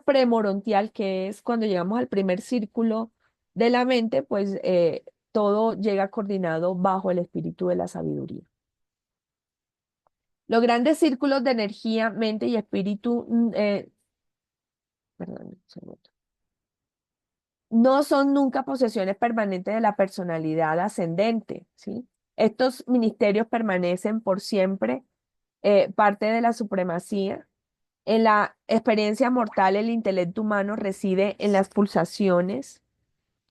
premorontial, que es cuando llegamos al primer círculo de la mente, pues todo llega coordinado bajo el espíritu de la sabiduría. Los grandes círculos de energía, mente y espíritu, perdón, un segundo, no son nunca posesiones permanentes de la personalidad ascendente, ¿sí? Estos ministerios permanecen por siempre parte de la supremacía. En la experiencia mortal, el intelecto humano reside en las pulsaciones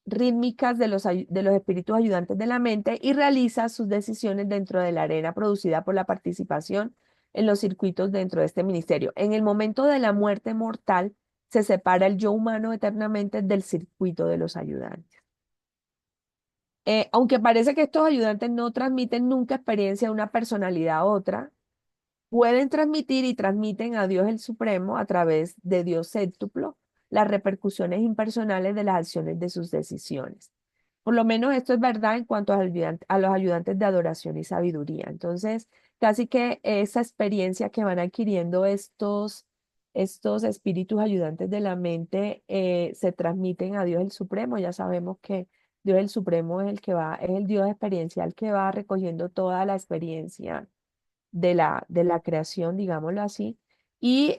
rítmicas de los espíritus ayudantes de la mente y realiza sus decisiones dentro de la arena producida por la participación en los circuitos dentro de este ministerio. En el momento de la muerte mortal, se separa el yo humano eternamente del circuito de los ayudantes. Aunque parece que estos ayudantes no transmiten nunca experiencia de una personalidad a otra, pueden transmitir y transmiten a Dios el Supremo a través de Dios séptuplo las repercusiones impersonales de las acciones de sus decisiones. Por lo menos esto es verdad en cuanto a los ayudantes de adoración y sabiduría. Entonces, casi que esa experiencia que van adquiriendo estos espíritus ayudantes de la mente se transmiten a Dios el Supremo. Ya sabemos que Dios el Supremo es el que va, es el Dios experiencial que va recogiendo toda la experiencia de la creación, digámoslo así, y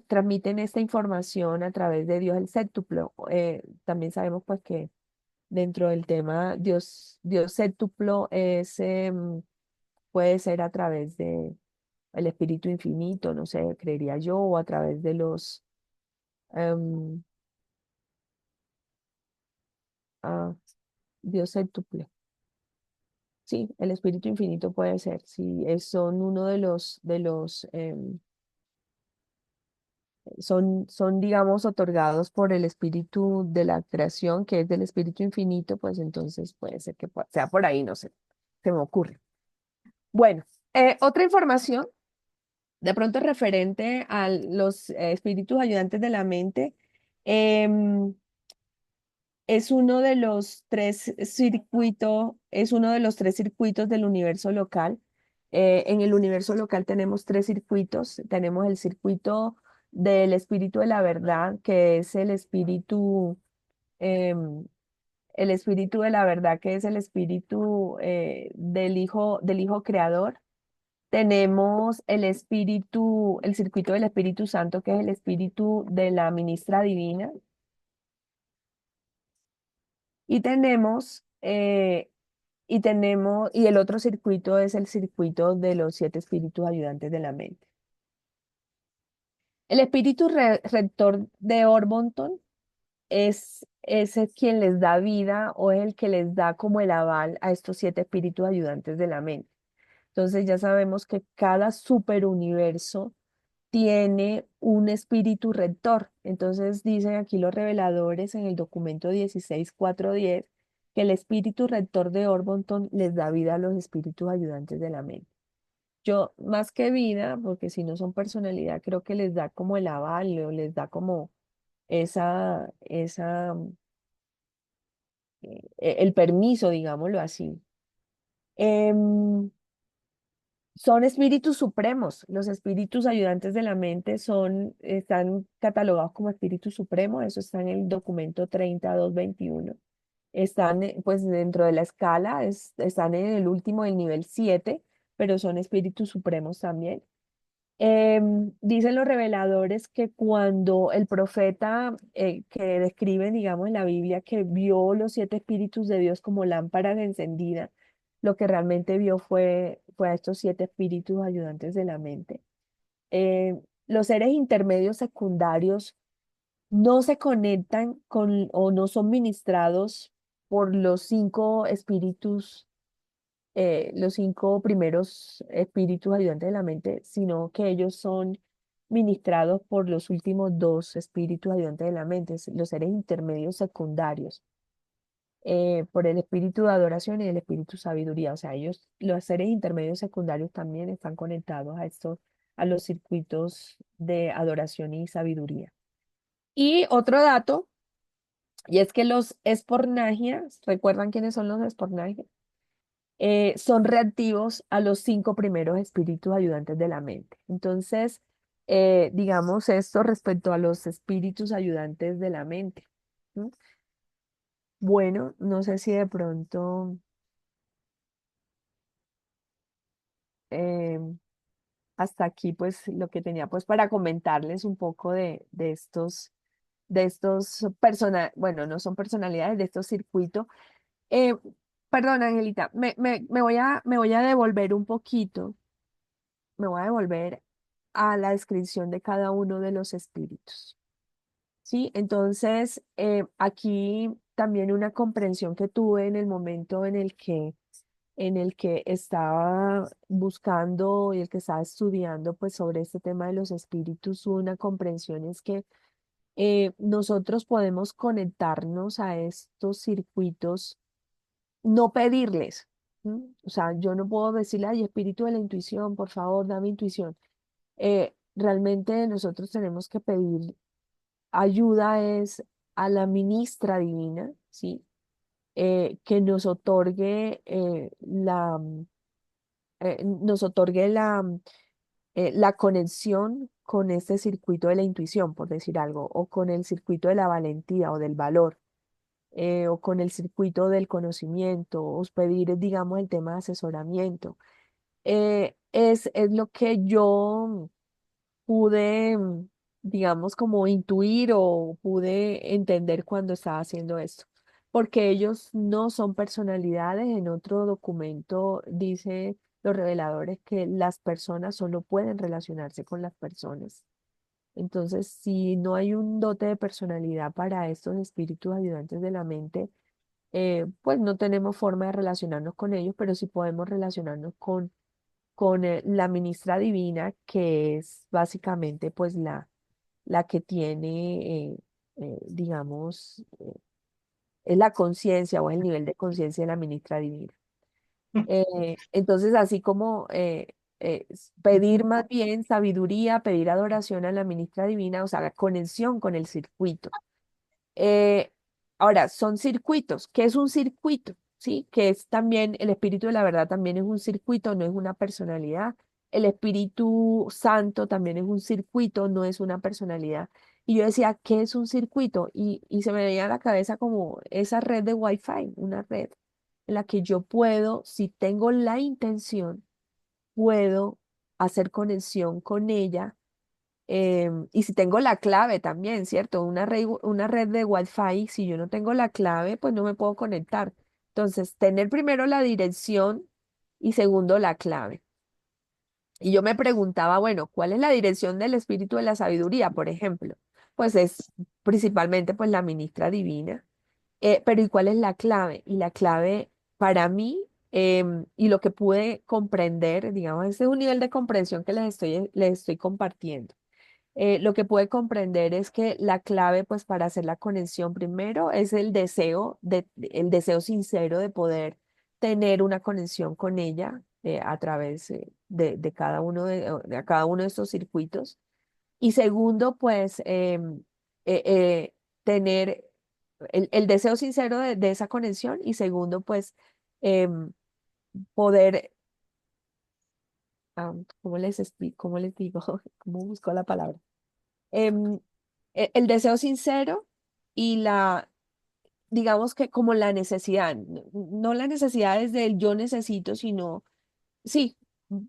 transmiten esta información a través de Dios el séptuplo. También sabemos pues que dentro del tema Dios séptuplo puede ser a través de el Espíritu Infinito, no sé, creería yo, o a través de los em, ah, Dios séptuple. Sí, el Espíritu Infinito puede ser, sí, son uno son, digamos, otorgados por el espíritu de la creación, que es del espíritu infinito, pues entonces puede ser que sea por ahí, no sé, se me ocurre. Bueno, otra información, de pronto referente a los espíritus ayudantes de la mente, em, es uno de los tres circuitos del universo local. En el universo local tenemos 3 circuitos. Tenemos el circuito del espíritu de la verdad, que es em, el espíritu de la verdad, que es el espíritu del Hijo Creador. Tenemos el circuito del Espíritu Santo, que es el espíritu de la ministra divina. Y y el otro circuito es el circuito de los 7 espíritus ayudantes de la mente. El espíritu rector de Orbonton es el quien les da vida o es el que les da como el aval a estos 7 espíritus ayudantes de la mente. Entonces ya sabemos que cada superuniverso tiene un espíritu rector. Entonces dicen aquí los reveladores en el documento 16.410 que el espíritu rector de Orbonton les da vida a los espíritus ayudantes de la mente. Yo, más que vida, porque si no son personalidad, creo que les da como el aval o les da como el permiso, digámoslo así. Em, Son espíritus supremos. Los espíritus ayudantes de la mente están catalogados como espíritus supremos. Eso está en el documento 30.221. Están pues dentro de la escala, están en el último del nivel 7, pero son espíritus supremos también. Dicen los reveladores que cuando el profeta que describe, digamos, en la Biblia, que vio los 7 espíritus de Dios como lámparas encendidas, lo que realmente vio fue a estos 7 espíritus ayudantes de la mente. Los seres intermedios secundarios no se conectan con o no son ministrados por los 5 primeros espíritus ayudantes de la mente, sino que ellos son ministrados por los últimos 2 espíritus ayudantes de la mente, los seres intermedios secundarios. por el espíritu de adoración y el espíritu de sabiduría. O sea, ellos, los seres intermedios secundarios también están conectados a estos, a los circuitos de adoración y sabiduría. Y otro dato, y es que los espornagias, ¿recuerdan quiénes son los espornagias? Son reactivos a los 5 primeros espíritus ayudantes de la mente. Entonces, digamos esto respecto a los espíritus ayudantes de la mente. ¿No? Bueno, no sé si de pronto eh, hasta aquí pues lo que tenía pues para comentarles un poco de estos bueno, no son personalidades, de estos circuitos. Eh, Perdón, Angelita, me voy a devolver un poquito, me voy a devolver a la descripción de cada uno de los espíritus. ¿Sí? Entonces, aquí también una comprensión que tuve en el momento en el que estaba buscando y el que estaba estudiando pues sobre este tema de los espíritus, una comprensión es que nosotros podemos conectarnos a estos circuitos, no pedirles. ¿M? O sea, yo no puedo decirle, ay, espíritu de la intuición, por favor, dame intuición. Realmente nosotros tenemos que pedir ayuda es a la ministra divina, ¿sí? Que nos otorgue nos otorgue la conexión con este circuito de la intuición, por decir algo, o con el circuito de la valentía o del valor, o con el circuito del conocimiento, o pedir, digamos, el tema de asesoramiento. Es lo que yo pude, digamos, como intuir o pude entender cuando estaba haciendo esto, porque ellos no son personalidades. En otro documento dice los reveladores que las personas solo pueden relacionarse con las personas. Entonces, si no hay un dote de personalidad para estos espíritus ayudantes de la mente, pues no tenemos forma de relacionarnos con ellos, pero sí podemos relacionarnos con la ministra divina, que es básicamente pues la que tiene, digamos, es la conciencia o el nivel de conciencia de la ministra divina. Entonces, así como pedir más bien sabiduría, pedir adoración a la ministra divina, o sea, conexión con el circuito. Eh, Ahora, son circuitos. ¿Qué es un circuito? ¿Sí? Que es también, el Espíritu de la Verdad también es un circuito, no es una personalidad. El Espíritu Santo también es un circuito, no es una personalidad. Y yo decía, ¿qué es un circuito? Y se me venía a la cabeza como esa red de Wi-Fi, una red en la que yo puedo, si tengo la intención, puedo hacer conexión con ella, y si tengo la clave también, ¿cierto? Una red de Wi-Fi, si yo no tengo la clave, pues no me puedo conectar. Entonces, tener primero la dirección y segundo la clave. Y yo me preguntaba, bueno, ¿cuál es la dirección del espíritu de la sabiduría, por ejemplo? Pues es principalmente pues la ministra divina. Pero ¿y cuál es la clave? Y la clave para mí, y lo que pude comprender, digamos, ese es un nivel de comprensión que les estoy compartiendo. Lo que pude comprender es que la clave, pues, para hacer la conexión primero es el deseo sincero de poder tener una conexión con ella, a través, de cada uno de cada uno de estos circuitos. Y segundo, pues, tener el deseo sincero de esa conexión. Y segundo, pues, em, poder, ¿cómo les explico? ¿Cómo les digo? ¿Cómo busco la palabra? em, el deseo sincero y digamos que como la necesidad, no la necesidad desde el yo necesito, sino, sí,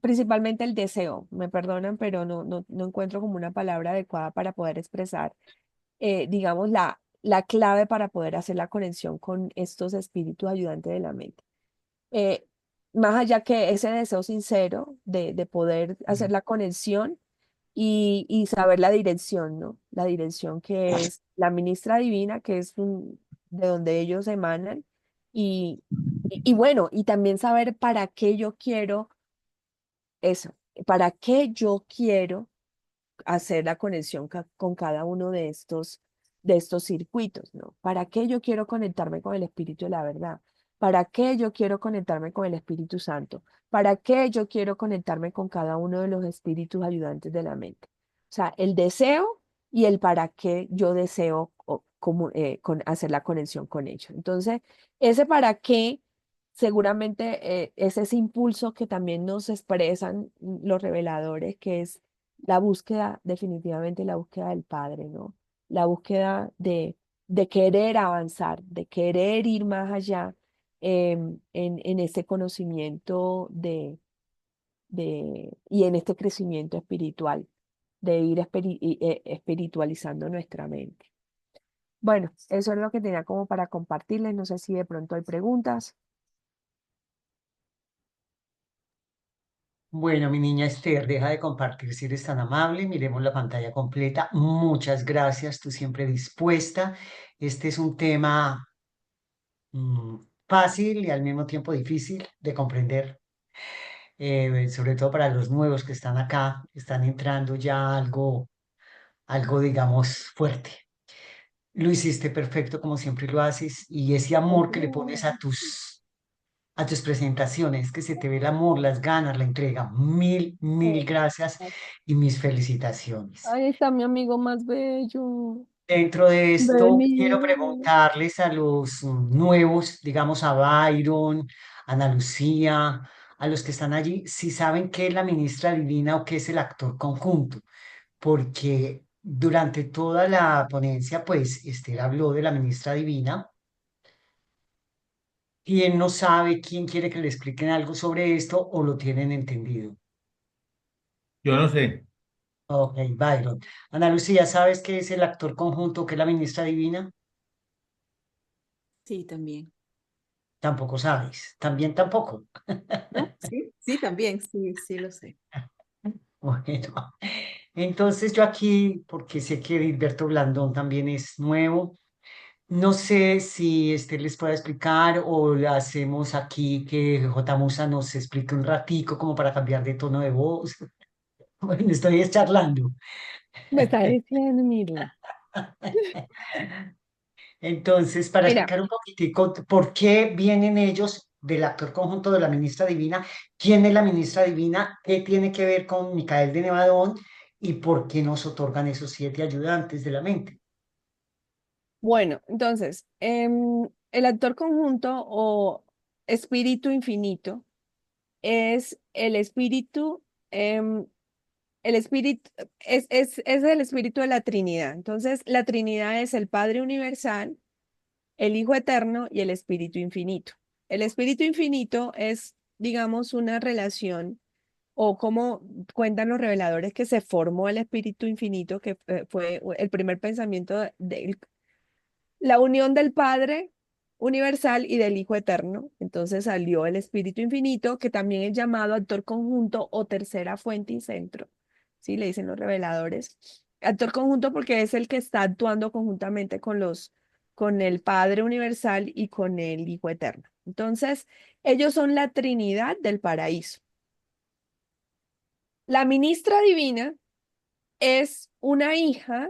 principalmente el deseo. Me perdonan, pero no encuentro como una palabra adecuada para poder expresar, digamos, la clave para poder hacer la conexión con estos espíritus ayudantes de la mente. Eh, Más allá que ese deseo sincero de poder hacer la conexión y saber la dirección, ¿no? La dirección que es la ministra divina, que es de donde ellos emanan, y, y bueno, y también saber para qué yo quiero eso, para qué yo quiero hacer la conexión con cada uno de estos de estos circuitos, ¿no? ¿Para qué yo quiero conectarme con el Espíritu de la verdad? ¿Para qué yo quiero conectarme con el Espíritu Santo? ¿Para qué yo quiero conectarme con cada uno de los espíritus ayudantes de la mente? O sea, el deseo y el para qué yo deseo hacer la conexión con ellos. Entonces, ese para qué seguramente es ese impulso que también nos expresan los reveladores, que es la búsqueda, definitivamente la búsqueda del Padre, ¿no? La búsqueda de querer avanzar, de querer ir más allá en ese conocimiento y en este crecimiento espiritual, de ir espiritualizando nuestra mente. Bueno, eso es lo que tenía como para compartirles. No sé si de pronto hay preguntas. Bueno, mi niña Esther, deja de compartir si eres tan amable. Miremos la pantalla completa. Muchas gracias, tú siempre dispuesta. Este es un tema mm, fácil y al mismo tiempo difícil de comprender, sobre todo para los nuevos que están acá, están entrando ya algo, digamos, fuerte. Lo hiciste perfecto como siempre lo haces y ese amor que le pones a tus presentaciones, que se te ve el amor, las ganas, la entrega. Mil, mil gracias y mis felicitaciones. Ahí está mi amigo más bello. Dentro de esto, quiero Vení. preguntarles a los nuevos, digamos a Byron, a Ana Lucía, a los que están allí, si saben qué es la ministra divina o qué es el actor conjunto, porque durante toda la ponencia, pues Esther habló de la ministra divina. ¿Quién no sabe, quién quiere que le expliquen algo sobre esto o lo tienen entendido? Yo no sé. Ok, Byron. Ana Lucía, ¿sabes qué es el actor conjunto, qué es la ministra divina? Sí, también. Tampoco sabes. También tampoco. ¿No? Sí, sí, también, sí, sí lo sé. Bueno, entonces yo aquí, porque sé que Gilberto Blandón también es nuevo, no sé si este les puede explicar o le hacemos aquí que J. Musa nos explique un ratico como para cambiar de tono de voz. Bueno, estoy charlando. Me está diciendo, Mirla. Entonces, para Mira, explicar un poquitico por qué vienen ellos del actor conjunto de la ministra Divina, quién es la ministra Divina, qué tiene que ver con Micael de Nevadón y por qué nos otorgan esos 7 ayudantes de la mente. bueno, entonces, el actor conjunto o espíritu infinito es em, el espíritu, es el espíritu de la Trinidad. Entonces, la Trinidad es el Padre Universal, el Hijo Eterno y el Espíritu Infinito. El Espíritu Infinito es, digamos, una relación o como cuentan los reveladores que se formó el Espíritu Infinito, que fue el primer pensamiento de la unión del Padre universal y del Hijo eterno. Entonces salió el Espíritu Infinito, que también es llamado actor conjunto o tercera fuente y centro. ¿Sí? Le dicen los reveladores. Actor conjunto porque es el que está actuando conjuntamente con el Padre universal y con el Hijo eterno. Entonces, ellos son la Trinidad del paraíso. La ministra divina es una hija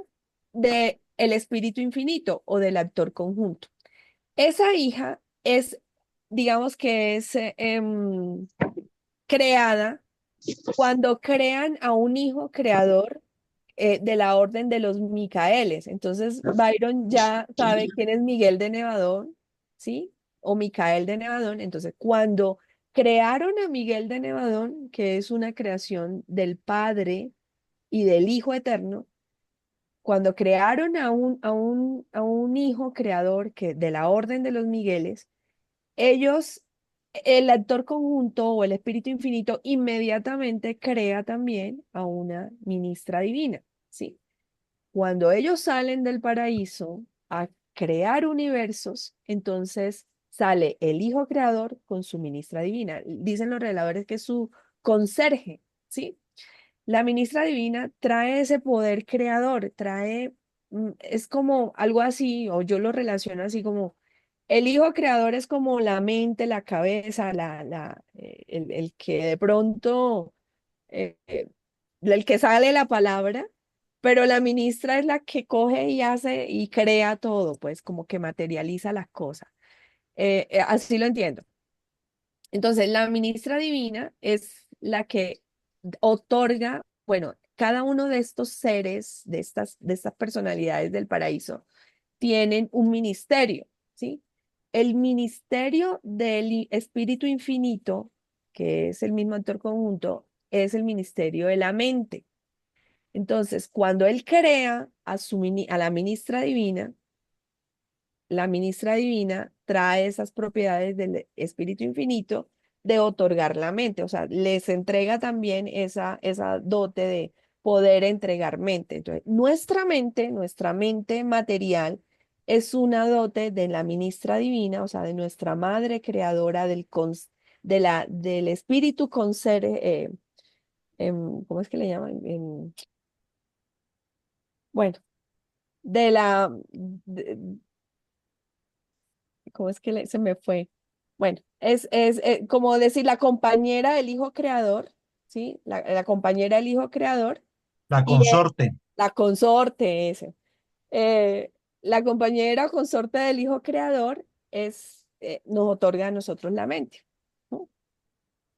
de el Espíritu Infinito o del actor conjunto. Esa hija es, digamos que es creada cuando crean a un hijo creador de la orden de los Micaeles. Entonces, Byron ya sabe quién es Miguel de Nevadón, ¿sí? O Micael de Nevadón. Entonces, cuando crearon a Miguel de Nevadón, que es una creación del Padre y del Hijo Eterno, cuando crearon a un hijo creador que, de la orden de los Migueles, ellos, el actor conjunto o el espíritu infinito, inmediatamente crea también a una ministra divina, ¿sí? Cuando ellos salen del paraíso a crear universos, entonces sale el hijo creador con su ministra divina. Dicen los reveladores que es su conserje, ¿sí? La ministra divina trae ese poder creador, es como algo así, o yo lo relaciono así como, el hijo creador es como la mente, la cabeza, el que de pronto, eh, eh, del que sale la palabra, pero la ministra es la que coge y hace y crea todo, pues como que materializa las cosas. Así lo entiendo. Entonces, la ministra divina es la que otorga, bueno, cada uno de estos seres, de estas personalidades del paraíso, tienen un ministerio, ¿sí? El ministerio del Espíritu Infinito, que es el mismo actor conjunto, es el ministerio de la mente. Entonces, cuando él crea a la ministra divina, la ministra divina trae esas propiedades del Espíritu Infinito de otorgar la mente, o sea, les entrega también esa dote de poder entregar mente. Entonces, nuestra mente material, es una dote de la ministra divina, o sea, de nuestra madre creadora del Espíritu con ser, ¿cómo es que le llaman? Bueno, de la, ¿cómo es que se me fue? Bueno, es como decir la compañera del hijo creador, ¿sí? La compañera del hijo creador La y consorte. la consorte, ese. Eh, la compañera o consorte del hijo creador nos otorga a nosotros la mente, ¿no?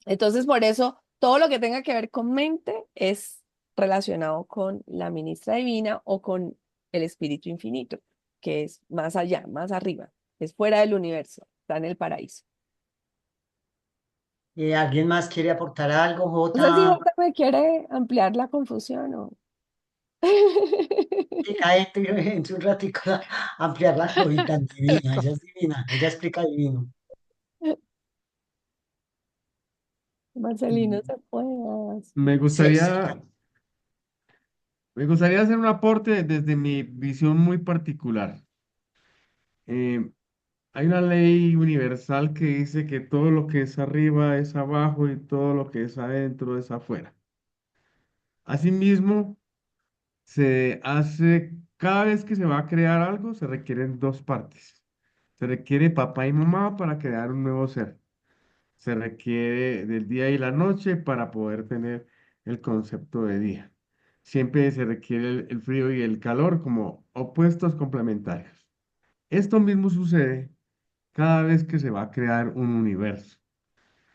Entonces, por eso, todo lo que tenga que ver con mente es relacionado con la ministra divina o con el espíritu infinito, que es más allá, más arriba, es fuera del universo, está en el paraíso. ¿Alguien más quiere aportar algo, No sé si Jota? Jota me quiere ampliar la confusión o... Ahí en un ratico a ampliar la jodita divina, ella explica divino. Marcelino Mm, se puede. Me Sí, sí. gustaría, me gustaría hacer un aporte desde mi visión muy particular. Eh, Hay una ley universal que dice que todo lo que es arriba es abajo y todo lo que es adentro es afuera. Asimismo, cada vez que se va a crear algo, se requieren dos partes. Se requiere papá y mamá para crear un nuevo ser. Se requiere del día y la noche para poder tener el concepto de día. Siempre se requiere el frío y el calor como opuestos complementarios. Esto mismo sucede cada vez que se va a crear un universo.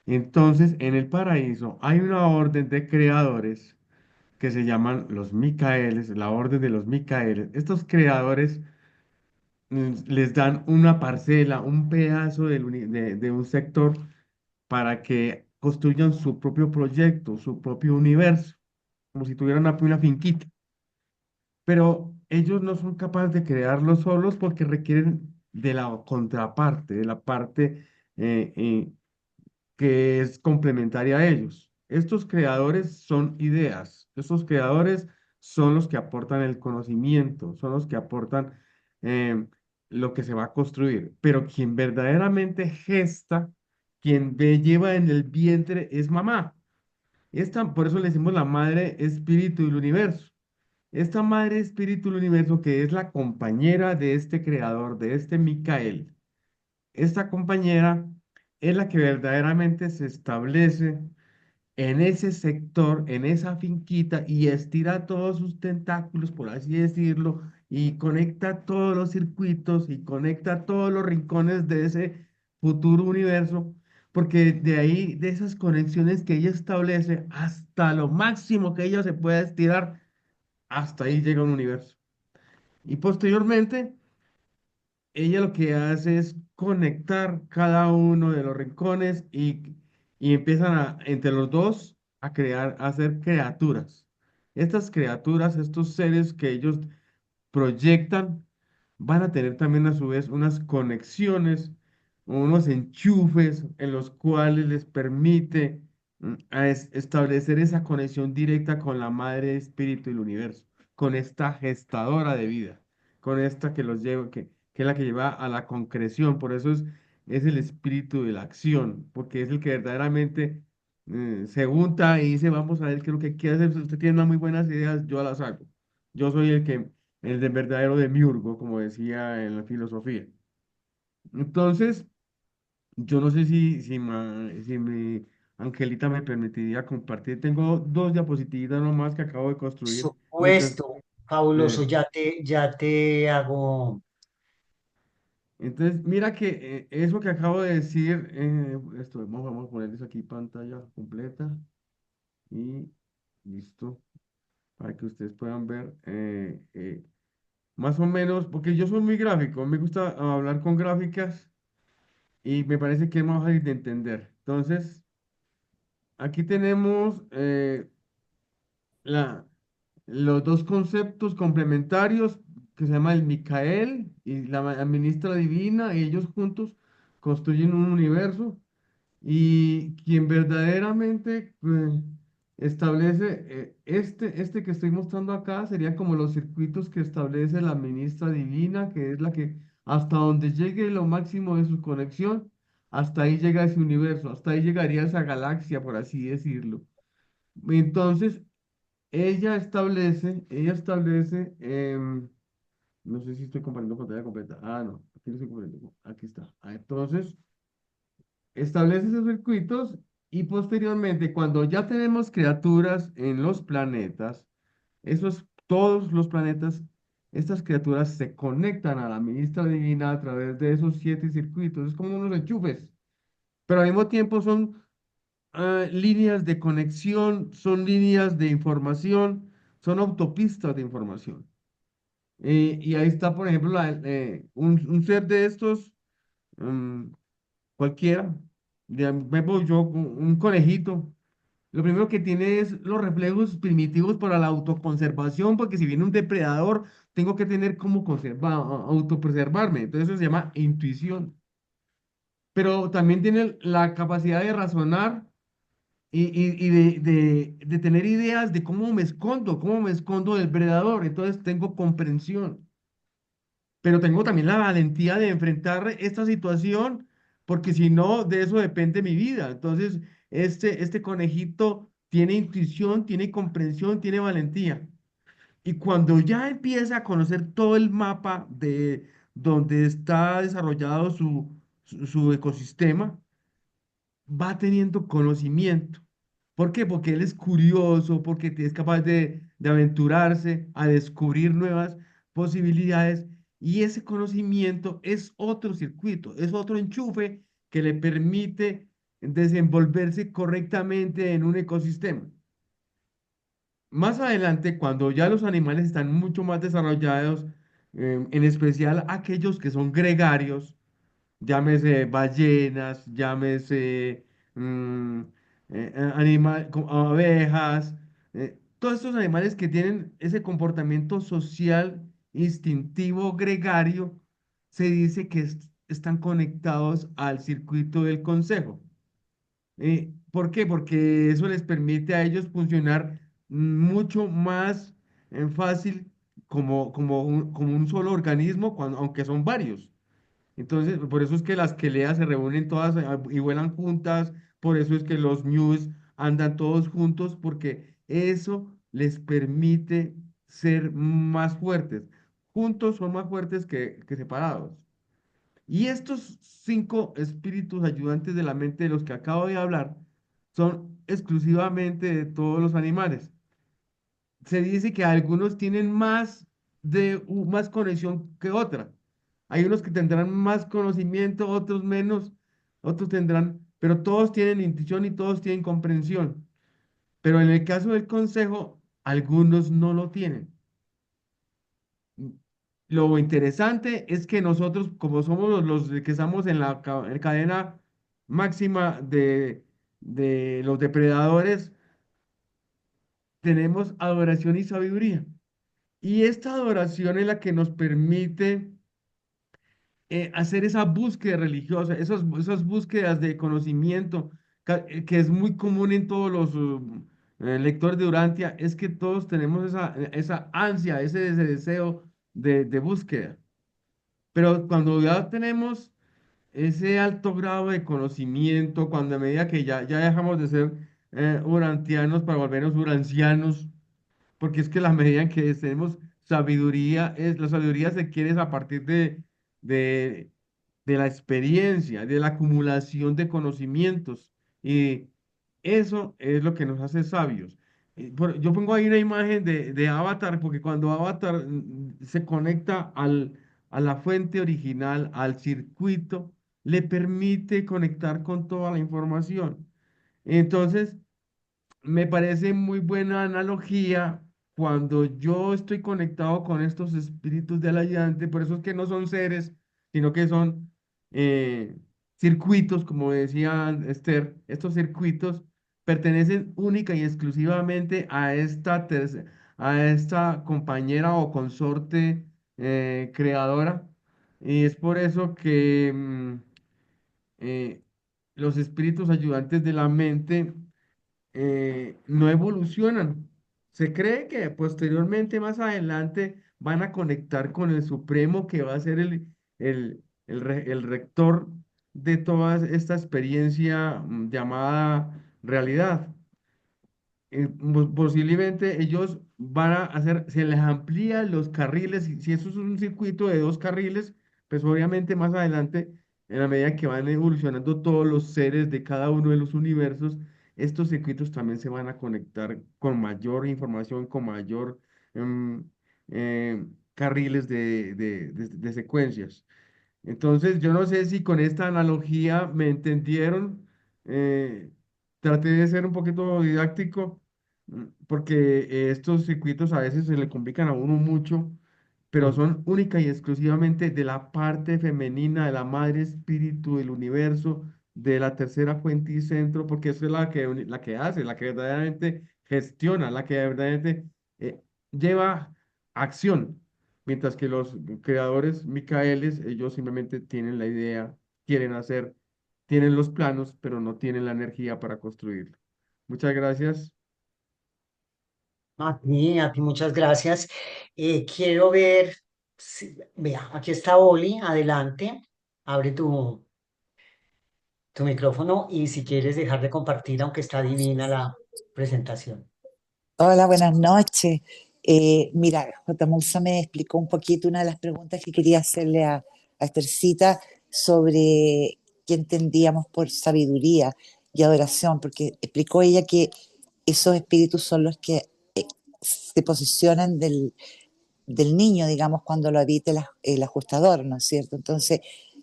Entonces, en el paraíso hay una orden de creadores que se llaman los Micaeles, la orden de los Micaeles. Estos creadores les dan una parcela, un pedazo de un sector para que construyan su propio proyecto, su propio universo, como si tuvieran una finquita. Pero ellos no son capaces de crearlo solos porque requieren de la contraparte, de la parte eh, eh, que es complementaria a ellos. Estos creadores son ideas, estos creadores son los que aportan el conocimiento, son los que aportan eh, lo que se va a construir, pero quien verdaderamente gesta, quien lleva en el vientre es mamá. Por eso le decimos la madre espíritu del universo. Esta madre espíritu del universo que es la compañera de este creador, de este Micael, esta compañera es la que verdaderamente se establece en ese sector, en esa finquita y estira todos sus tentáculos, por así decirlo, y conecta todos los circuitos y conecta todos los rincones de ese futuro universo, porque de ahí, de esas conexiones que ella establece, hasta lo máximo que ella se pueda estirar, hasta ahí llega un universo. Y posteriormente ella lo que hace es conectar cada uno de los rincones y empiezan entre los dos a crear, a hacer criaturas. Estas criaturas, estos seres que ellos proyectan, van a tener también a su vez unas conexiones, unos enchufes en los cuales les permite establecer esa conexión directa con la madre espíritu del universo, con esta gestadora de vida, con esta que los lleva, que es la que lleva a la concreción. Por eso es el espíritu de la acción, porque es el que verdaderamente se junta y dice, vamos a ver qué es lo que quiere hacer. Si usted tiene unas muy buenas ideas, yo las hago. Yo soy el de verdadero demiurgo, como decía en la filosofía. Entonces, yo no sé si mi Angelita me permitiría compartir. Tengo dos diapositivas nomás que acabo de construir mientras, Supuesto. Fabuloso, Eh, ya te hago. entonces, mira que eso que acabo de decir, vamos a poner eso aquí, pantalla completa y listo, para que ustedes puedan ver más o menos, porque yo soy muy gráfico, me gusta hablar con gráficas y me parece que es más fácil de entender. Entonces, aquí tenemos la, los dos conceptos complementarios que se llama el Micael y la ministra divina, y ellos juntos construyen un universo. Y quien verdaderamente establece este que estoy mostrando acá serían como los circuitos que establece la ministra divina, que es la que hasta donde llegue lo máximo de su conexión, hasta ahí llega ese universo, hasta ahí llegaría esa galaxia, por así decirlo. Entonces, ella establece, no sé si estoy compartiendo pantalla completa. Ah, no, aquí no estoy compartiendo. Aquí está. Entonces, establece esos circuitos y posteriormente, cuando ya tenemos criaturas en los planetas, todos los planetas, estas criaturas se conectan a la ministra divina a través de esos 7 circuitos. Es como unos enchufes, pero al mismo tiempo son líneas de conexión, son líneas de información, son autopistas de información. Y ahí está, por ejemplo, un ser de estos. mm, Cualquiera, yo, un conejito, lo primero que tiene es los reflejos primitivos para la autoconservación, porque si viene un depredador, tengo que tener cómo autopreservarme. Entonces eso se llama intuición. Pero también tiene la capacidad de razonar y de tener ideas de cómo me escondo del predador. Entonces tengo comprensión, pero tengo también la valentía de enfrentar esta situación, porque si no, de eso depende mi vida. Entonces, este conejito tiene intuición, tiene comprensión, tiene valentía. Y cuando ya empieza a conocer todo el mapa de donde está desarrollado su ecosistema, va teniendo conocimiento. ¿Por qué? Porque él es curioso, porque es capaz de aventurarse a descubrir nuevas posibilidades y ese conocimiento es otro circuito, es otro enchufe que le permite desenvolverse correctamente en un ecosistema. Más adelante, cuando ya los animales están mucho más desarrollados, en especial aquellos que son gregarios, llámese ballenas, llámese mm, abejas, todos estos animales que tienen ese comportamiento social, instintivo, gregario, se dice que están conectados al circuito del consejo. ¿Por qué? Porque eso les permite a ellos funcionar mucho más fácil como un solo organismo, aunque son varios. Entonces, por eso es que las queleas se reúnen todas y vuelan juntas, por eso es que los ñus andan todos juntos, porque eso les permite ser más fuertes. Juntos son más fuertes que separados. Y estos 5 espíritus ayudantes de la mente de los que acabo de hablar son exclusivamente de todos los animales. Se dice que algunos tienen más conexión que otra. Hay unos que tendrán más conocimiento, otros menos, otros tendrán, pero todos tienen intuición y todos tienen comprensión. Pero en el caso del consejo, algunos no lo tienen. Lo interesante es que nosotros, como somos los que estamos en la cadena máxima de los depredadores, tenemos adoración y sabiduría. Y esta adoración es la que nos permite hacer esa búsqueda religiosa, esas búsquedas de conocimiento, que es muy común en todos los lectores de Urantia, es que todos tenemos esa ansia, ese deseo de búsqueda. Pero cuando ya tenemos ese alto grado de conocimiento, cuando a medida que ya dejamos de ser urantianos para volvernos urancianos, porque es que la medida en que tenemos sabiduría, la sabiduría se quiere es a partir de, de la experiencia, de la acumulación de conocimientos. Y eso es lo que nos hace sabios. Yo pongo ahí una imagen de Avatar, porque cuando Avatar se conecta a la fuente original, al circuito, le permite conectar con toda la información. Entonces, me parece muy buena analogía cuando yo estoy conectado con estos espíritus del ayudante, por eso es que no son seres, sino que son eh, circuitos, como decía Esther, estos circuitos pertenecen única y exclusivamente a a esta compañera o consorte creadora, y es por eso que eh, los espíritus ayudantes de la mente no evolucionan. Se cree que posteriormente, más adelante, van a conectar con el Supremo, que va a ser el rector de toda esta experiencia llamada realidad. Posiblemente ellos van a hacer, se les amplía los carriles, y si eso es un circuito de dos carriles, pues obviamente más adelante, en la medida que van evolucionando todos los seres de cada uno de los universos, estos circuitos también se van a conectar con mayor información, con mayor em, carriles de secuencias. Entonces, yo no sé si con esta analogía me entendieron. eh, Traté de ser un poquito didáctico, porque estos circuitos a veces se le complican a uno mucho, pero Mm. son única y exclusivamente de la parte femenina, de la madre espíritu del universo, de la tercera fuente y centro, porque eso es la que hace, la que verdaderamente gestiona, la que verdaderamente eh, lleva acción. Mientras que los creadores Micaeles, ellos simplemente tienen la idea, quieren hacer, tienen los planos, pero no tienen la energía para construirlo. Muchas gracias. A ti muchas gracias. Quiero ver, vea, aquí está Oli, adelante, abre tu micrófono y si quieres dejar de compartir, aunque está divina la presentación. Hola, buenas noches. Mira, J. Musa me explicó un poquito una de las preguntas que quería hacerle a Estercita sobre qué entendíamos por sabiduría y adoración, porque explicó ella que esos espíritus son los que se posesionan del niño, digamos, cuando lo habita el ajustador, ¿no es cierto? Entonces,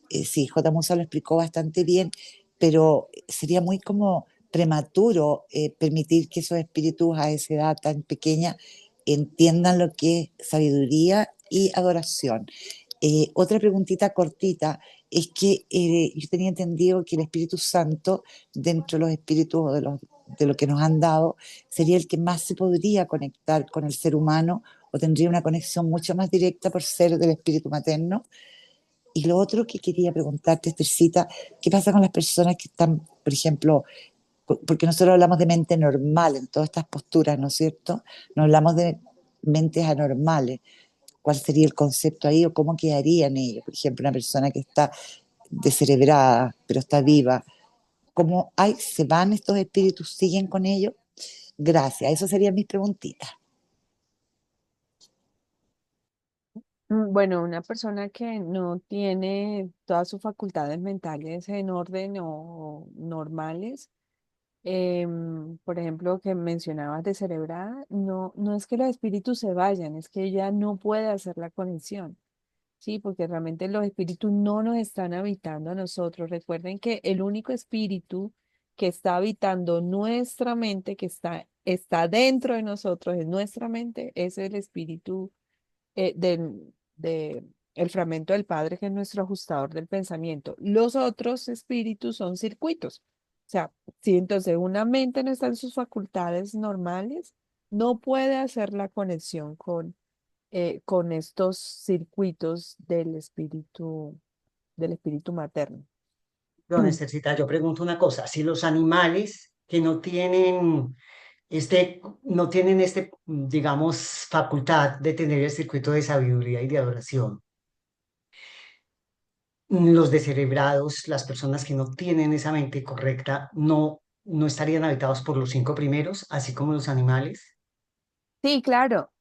sí, J. Musa lo explicó bastante bien, pero sería muy como prematuro permitir que esos espíritus a esa edad tan pequeña entiendan lo que es sabiduría y adoración. Otra preguntita cortita es que yo tenía entendido que el Espíritu Santo, dentro de los espíritus o de lo que nos han dado, sería el que más se podría conectar con el ser humano o tendría una conexión mucho más directa por ser del espíritu materno. Y lo otro que quería preguntarte, Estercita, ¿qué pasa con las personas que están, por ejemplo, porque nosotros hablamos de mente normal en todas estas posturas, ¿no es cierto? No hablamos de mentes anormales. ¿Cuál sería el concepto ahí o cómo quedarían ellos? Por ejemplo, una persona que está descerebrada, pero está viva. ¿Cómo hay, se van estos espíritus, siguen con ellos? Gracias, esas serían mis preguntitas. Bueno, una persona que no tiene todas sus facultades mentales en orden o normales, por ejemplo, que mencionabas de cerebrada, no, no es que los espíritus se vayan, es que ella no puede hacer la conexión, ¿sí? Porque realmente los espíritus no nos están habitando a nosotros. Recuerden que el único espíritu que está habitando nuestra mente, que está dentro de nosotros, en nuestra mente, es el espíritu el fragmento del Padre, que es nuestro ajustador del pensamiento. Los otros espíritus son circuitos. O sea, si entonces una mente no está en sus facultades normales, no puede hacer la conexión con estos circuitos del espíritu materno. Don Estercita, yo pregunto una cosa, si los animales que no tienen digamos, facultad de tener el circuito de sabiduría y de adoración, los descerebrados, las personas que no tienen esa mente correcta, no estarían habitados por los cinco primeros, así como los animales, Sí, claro.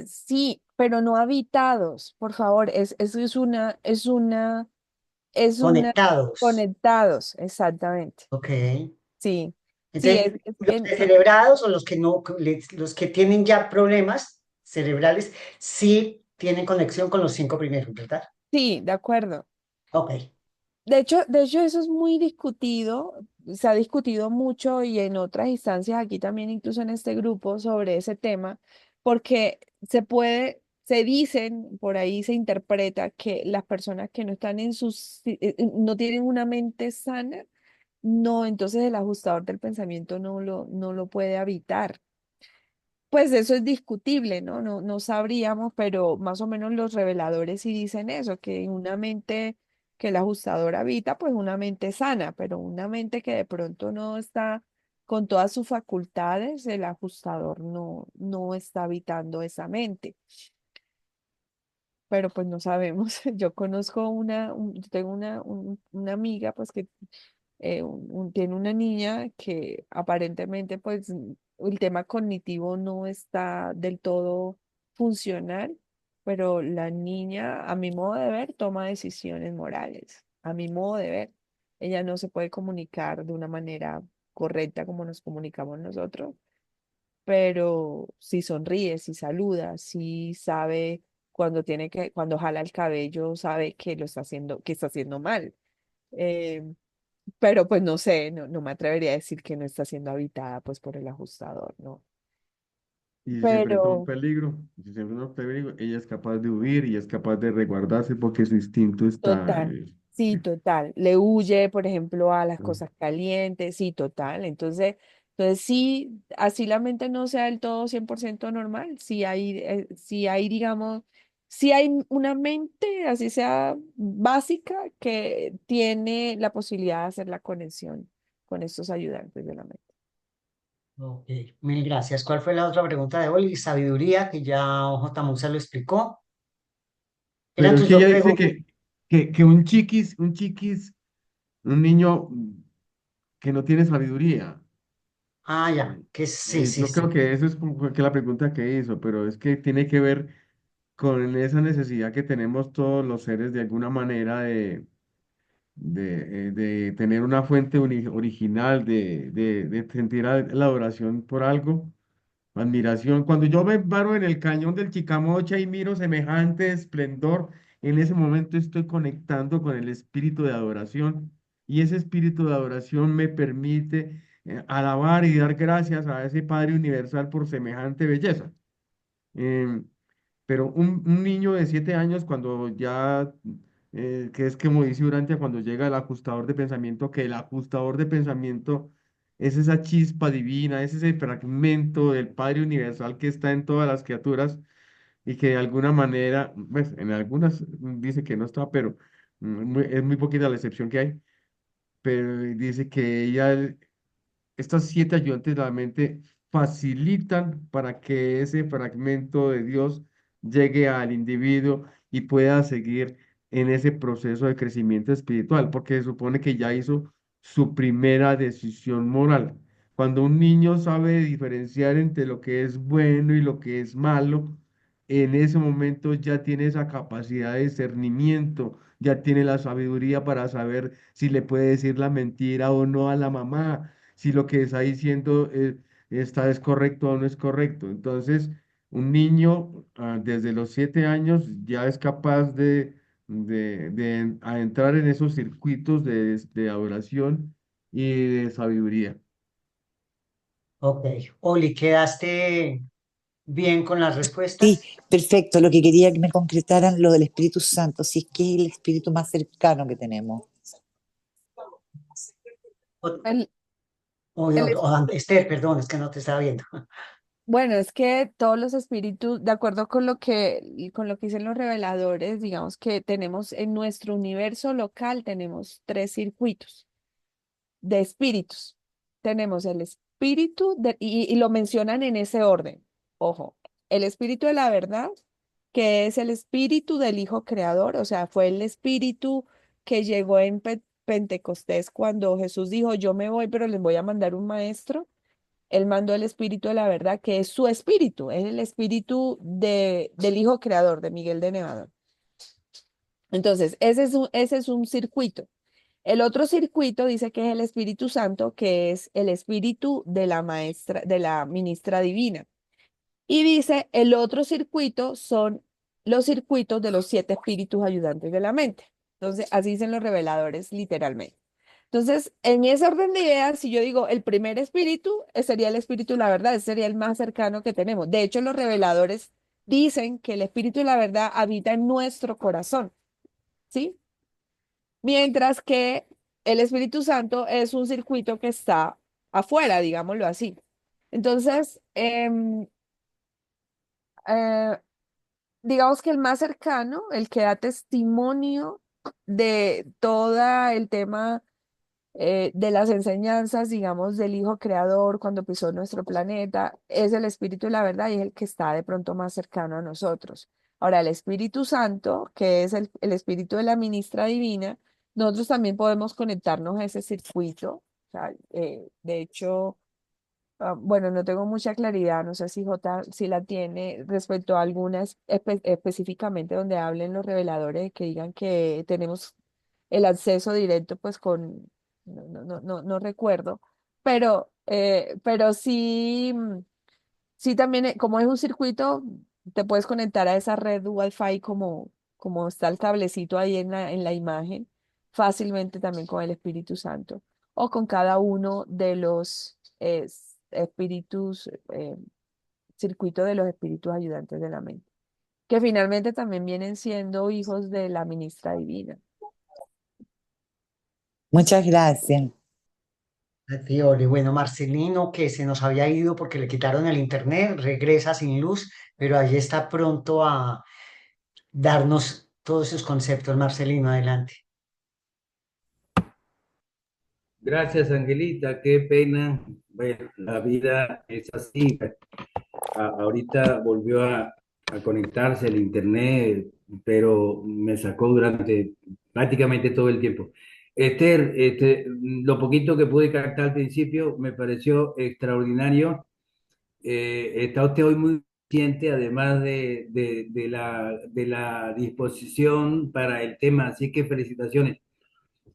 Sí, pero no habitados, por favor. Eso es una conectados. conectados, exactamente. Ok. Sí. Sí, Entonces, los descerebrados o los que no, los que tienen ya problemas cerebrales, sí tienen conexión con los cinco primeros, ¿verdad? sí, de acuerdo. Ok. De hecho, eso es muy discutido, se ha discutido mucho y en otras instancias, aquí también, incluso en este grupo, sobre ese tema, porque se dicen, por ahí se interpreta que las personas que no están no tienen una mente sana, no, entonces el ajustador del pensamiento no lo puede habitar. Pues eso es discutible, ¿no? No sabríamos, pero más o menos los reveladores sí dicen eso, que en una mente que el ajustador habita, pues una mente sana, pero una mente que de pronto no está con todas sus facultades, el ajustador no está habitando esa mente. Pero pues no sabemos. Yo conozco yo tengo una amiga, pues que tiene una niña que aparentemente pues el tema cognitivo no está del todo funcional, pero la niña, a mi modo de ver, toma decisiones morales. A mi modo de ver, ella no se puede comunicar de una manera correcta como nos comunicamos nosotros, pero si sonríe, si saluda, si sabe cuando jala el cabello, sabe que lo está haciendo, que está haciendo mal. Eh, pero pues no sé, no me atrevería a decir que no está siendo habitada pues por el ajustador, ¿no? Y si se enfrenta a un Pero peligro, si se enfrenta a un peligro, ella es capaz de huir y es capaz de resguardarse porque su instinto está... total, sí, total. Le huye, por ejemplo, a las ah. cosas calientes, sí, total. Entonces sí, así la mente no sea del todo 100% normal, sí hay, digamos, sí hay una mente, así sea básica, que tiene la posibilidad de hacer la conexión con estos ayudantes de la mente. Ok, mil gracias. ¿Cuál fue la otra pregunta de Oli? Sabiduría, que ya J. Musa lo explicó. Eran Pero es tus que dos ella dice preguntas. que un chiquis, un niño que no tiene sabiduría. Ah, ya, que sí, sí, Yo creo sí. que eso es como que la pregunta que hizo, pero es que tiene que ver con esa necesidad que tenemos todos los seres de alguna manera de tener una fuente original, de sentir la adoración por algo, admiración. Cuando yo me paro en el cañón del Chicamocha y miro semejante esplendor, en ese momento estoy conectando con el espíritu de adoración y ese espíritu de adoración me permite alabar y dar gracias a ese Padre Universal por semejante belleza. Em, pero un niño de 7 años, cuando ya, que es como dice Urantia, cuando llega el ajustador de pensamiento, que el ajustador de pensamiento es esa chispa divina, es ese fragmento del Padre Universal que está en todas las criaturas y que de alguna manera, pues en algunas dice que no está, pero es muy poquita la excepción que hay, pero dice que ella estas 7 ayudantes de la mente facilitan para que ese fragmento de Dios llegue al individuo y pueda seguir en ese proceso de crecimiento espiritual, porque se supone que ya hizo su primera decisión moral. Cuando un niño sabe diferenciar entre lo que es bueno y lo que es malo, en ese momento ya tiene esa capacidad de discernimiento, ya tiene la sabiduría para saber si le puede decir la mentira o no a la mamá, si lo que está diciendo es correcto o no es correcto. Entonces, un niño desde los 7 años ya es capaz de entrar en esos circuitos de adoración y de sabiduría. Ok. Oli, ¿quedaste bien con las Sí, respuestas? perfecto. Lo que quería que me concretaran lo del Espíritu Santo, si es que es el espíritu más cercano que tenemos. O, El, o- el o- Esther, perdón, es que no te estaba viendo. Bueno, es que todos los espíritus, de acuerdo con lo que dicen los reveladores, digamos que tenemos en nuestro universo local, tenemos tres circuitos de espíritus. Tenemos el y lo mencionan en ese orden. Ojo, el espíritu de la verdad, que es el espíritu del Hijo Creador, o sea, fue el espíritu que llegó en Pentecostés cuando Jesús dijo, yo me voy, pero les voy a mandar un maestro. Él mandó el espíritu de la verdad, que es su espíritu, es el espíritu del Hijo Creador, de Miguel de Nevadón. Entonces, ese es un circuito. El otro circuito dice que es el Espíritu Santo, que es el espíritu de la maestra, de la ministra divina. Y dice, el otro circuito son los circuitos de los 7 espíritus ayudantes de la mente. Entonces, así dicen los reveladores literalmente. Entonces, en ese orden de ideas, si yo digo el primer espíritu, sería el espíritu de la verdad, ese sería el más cercano que tenemos. De hecho, los reveladores dicen que el espíritu de la verdad habita en nuestro corazón, ¿sí? Mientras que el Espíritu Santo es un circuito que está afuera, digámoslo así. Entonces, eh, digamos que el más cercano, el que da testimonio de todo el tema de las enseñanzas, digamos, del Hijo Creador cuando pisó nuestro planeta, es el Espíritu de la verdad y es el que está de pronto más cercano a nosotros. Ahora, el Espíritu Santo, que es el Espíritu de la ministra divina, nosotros también podemos conectarnos a ese circuito. O sea, de hecho, bueno, no tengo mucha claridad, no sé si J si la tiene respecto a algunas específicamente donde hablen los reveladores que digan que tenemos el acceso directo pues con, no recuerdo, pero sí, sí también, como es un circuito, te puedes conectar a esa red Wi-Fi como está el cablecito ahí en la imagen, fácilmente también con el Espíritu Santo o con cada uno de los espíritus, circuito de los espíritus ayudantes de la mente, que finalmente también vienen siendo hijos de la ministra divina. Muchas gracias. Fiore, bueno, Marcelino, que se nos había ido porque le quitaron el internet, regresa sin luz, pero allí está pronto a darnos todos sus conceptos. Marcelino, adelante. Gracias, Angelita, qué pena. Bueno, la vida es así. Ahorita volvió a conectarse el internet, pero me sacó durante prácticamente todo el tiempo. Esther, lo poquito que pude captar al principio me pareció extraordinario. Está usted hoy muy consciente, además de la disposición para el tema, así que felicitaciones.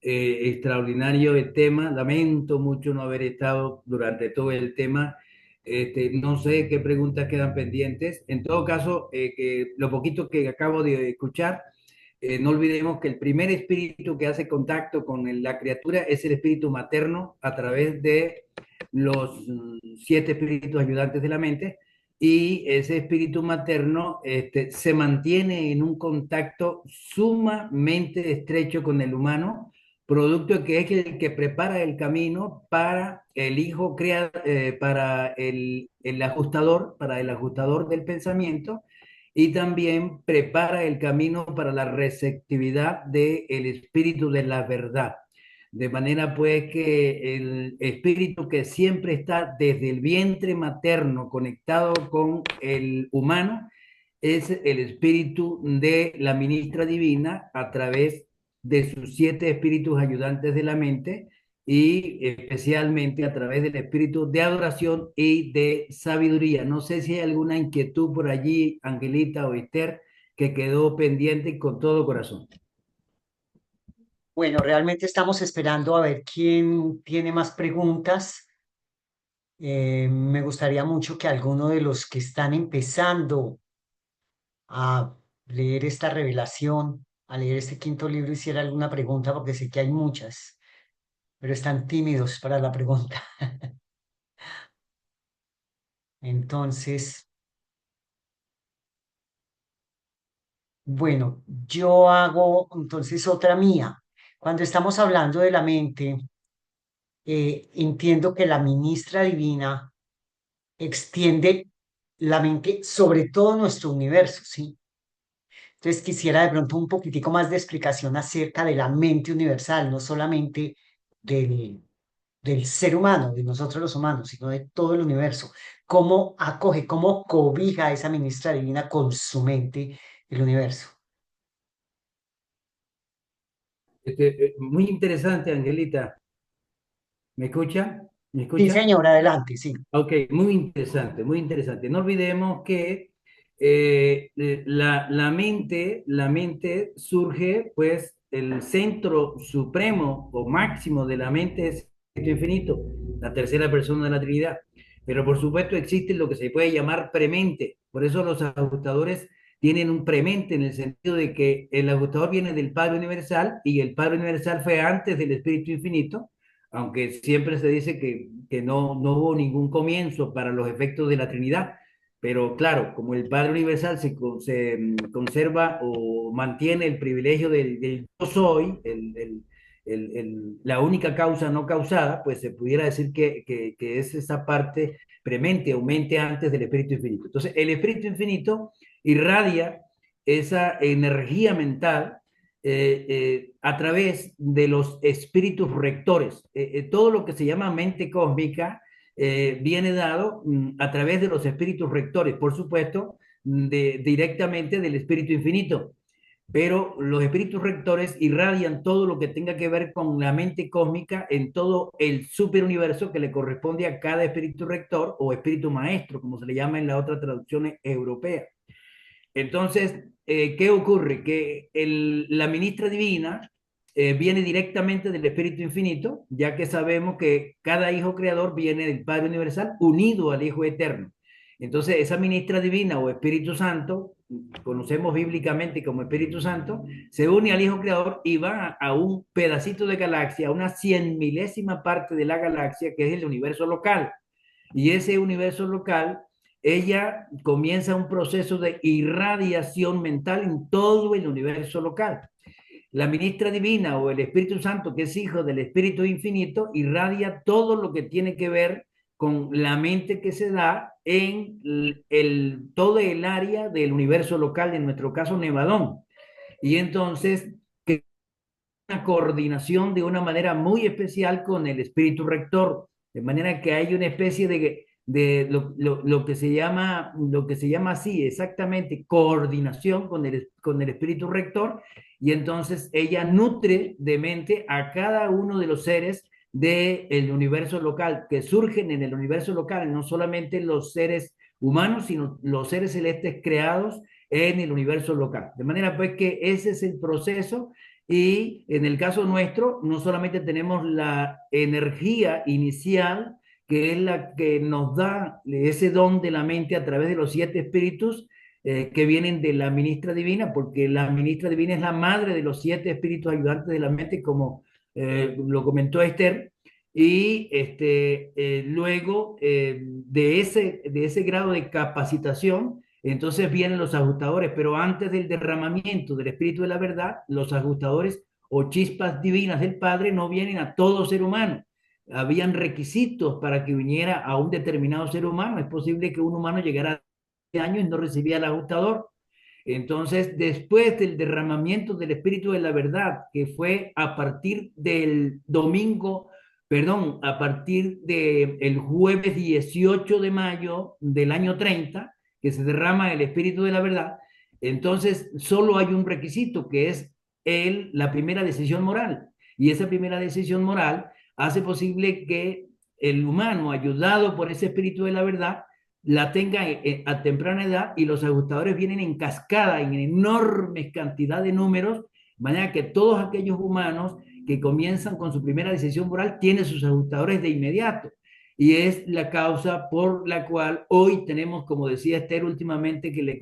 Extraordinario el tema. Lamento mucho no haber estado durante todo el tema. No sé qué preguntas quedan pendientes. En todo caso, que lo poquito que acabo de escuchar, no olvidemos que el primer espíritu que hace contacto con la criatura es el espíritu materno a través de los 7 espíritus ayudantes de la mente. Y ese espíritu materno se mantiene en un contacto sumamente estrecho con el humano, producto que es el que prepara el camino para el hijo para para el ajustador del pensamiento, y también prepara el camino para la receptividad del espíritu de la verdad. De manera pues que el espíritu que siempre está desde el vientre materno conectado con el humano es el espíritu de la ministra divina a través de sus 7 espíritus ayudantes de la mente, y especialmente a través del espíritu de adoración y de sabiduría. No sé si hay alguna inquietud por allí, Angelita o Esther, que quedó pendiente con todo corazón. Bueno, realmente estamos esperando a ver quién tiene más preguntas. Me gustaría mucho que alguno de los que están empezando a leer esta revelación, a leer este quinto libro, hiciera alguna pregunta, porque sé que hay muchas, pero están tímidos para la pregunta. Entonces, bueno, yo hago entonces otra mía. Cuando estamos hablando de la mente, entiendo que la ministra divina extiende la mente sobre todo nuestro universo, ¿sí? Entonces quisiera de pronto un poquitico más de explicación acerca de la mente universal, no solamente del, del ser humano, de nosotros los humanos, sino de todo el universo. ¿Cómo acoge, cómo cobija esa ministra divina con su mente el universo? Muy interesante, Angelita. ¿Me escucha? ¿Me Sí, escucha? señor, adelante, sí. Ok, muy interesante, muy interesante. No olvidemos que la mente surge pues el centro supremo o máximo de la mente es el infinito, la tercera persona de la Trinidad. Pero por supuesto existe lo que se puede llamar premente. Por eso los ajustadores tienen un premente en el sentido de que el ajustador viene del Padre Universal y el Padre Universal fue antes del Espíritu Infinito, aunque siempre se dice que no hubo ningún comienzo para los efectos de la Trinidad. Pero claro, como el Padre Universal se conserva o mantiene el privilegio del yo soy, la única causa no causada, pues se pudiera decir que es esa parte premente o mente antes del Espíritu Infinito. Entonces, el Espíritu Infinito irradia esa energía mental a través de los espíritus rectores. Todo lo que se llama mente cósmica viene dado a través de los espíritus rectores, por supuesto, directamente del Espíritu Infinito. Pero los espíritus rectores irradian todo lo que tenga que ver con la mente cósmica en todo el superuniverso que le corresponde a cada espíritu rector o espíritu maestro, como se le llama en la otra traducción europea. Entonces, ¿qué ocurre? Que la ministra divina viene directamente del Espíritu Infinito, ya que sabemos que cada hijo creador viene del Padre Universal unido al Hijo Eterno. Entonces, esa ministra divina o Espíritu Santo, conocemos bíblicamente como Espíritu Santo, se une al Hijo Creador y va a un pedacito de galaxia, a una 100.000ª parte de la galaxia, que es el universo local. Y ese universo local, ella comienza un proceso de irradiación mental en todo el universo local. La ministra divina o el Espíritu Santo, que es hijo del Espíritu Infinito, irradia todo lo que tiene que ver con la mente que se da en todo el área del universo local, en nuestro caso Nevadón. Y entonces, que una coordinación de una manera muy especial con el Espíritu Rector, de manera que hay una especie de lo que se llama, así, exactamente, coordinación con el Espíritu Rector, y entonces ella nutre de mente a cada uno de los seres del universo local, que surgen en el universo local, no solamente los seres humanos, sino los seres celestes creados en el universo local. De manera pues que ese es el proceso. Y en el caso nuestro, no solamente tenemos la energía inicial, que es la que nos da ese don de la mente a través de los 7 espíritus que vienen de la ministra divina, porque la ministra divina es la madre de los 7 espíritus ayudantes de la mente, como lo comentó Esther. Y luego de ese grado de capacitación, entonces vienen los ajustadores, pero antes del derramamiento del Espíritu de la verdad, los ajustadores o chispas divinas del Padre no vienen a todo ser humano. Habían requisitos para que viniera a un determinado ser humano. Es posible que un humano llegara a 10 años y no recibía el ajustador. Entonces, después del derramamiento del Espíritu de la verdad, que fue a partir del domingo, perdón, a partir del jueves 18 de mayo del año 30, que se derrama el Espíritu de la verdad, entonces solo hay un requisito, que es la primera decisión moral. Y esa primera decisión moral hace posible que el humano, ayudado por ese Espíritu de la verdad, la tenga a temprana edad, y los ajustadores vienen en cascada, en enormes cantidad de números, de manera que todos aquellos humanos que comienzan con su primera decisión moral tienen sus ajustadores de inmediato. Y es la causa por la cual hoy tenemos, como decía Esther últimamente que le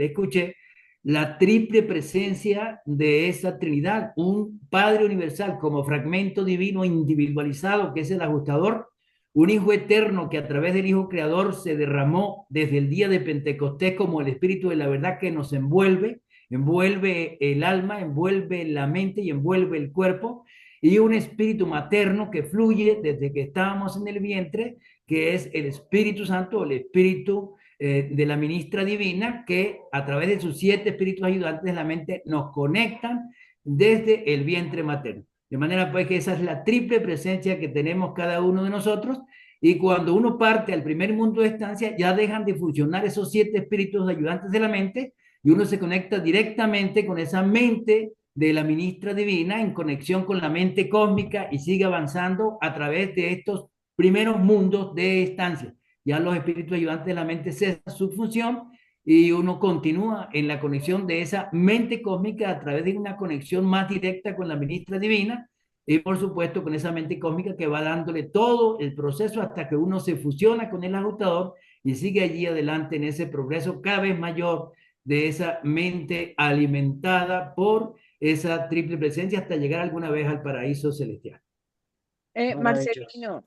escuché, la triple presencia de esa Trinidad, un Padre universal como fragmento divino individualizado, que es el ajustador, un Hijo eterno que a través del Hijo Creador se derramó desde el día de Pentecostés como el Espíritu de la verdad que nos envuelve el alma, envuelve la mente y envuelve el cuerpo, y un Espíritu materno que fluye desde que estábamos en el vientre, que es el Espíritu Santo, el Espíritu de la ministra divina, que a través de sus 7 espíritus ayudantes de la mente nos conectan desde el vientre materno. De manera pues que esa es la triple presencia que tenemos cada uno de nosotros, y cuando uno parte al primer mundo de estancia ya dejan de funcionar esos 7 espíritus ayudantes de la mente, y uno se conecta directamente con esa mente de la ministra divina en conexión con la mente cósmica, y sigue avanzando a través de estos primeros mundos de estancia. Ya los espíritus ayudantes de la mente cesan su función y uno continúa en la conexión de esa mente cósmica a través de una conexión más directa con la ministra divina y por supuesto con esa mente cósmica que va dándole todo el proceso hasta que uno se fusiona con el ajustador y sigue allí adelante en ese progreso cada vez mayor de esa mente alimentada por esa triple presencia hasta llegar alguna vez al paraíso celestial. Maravilloso.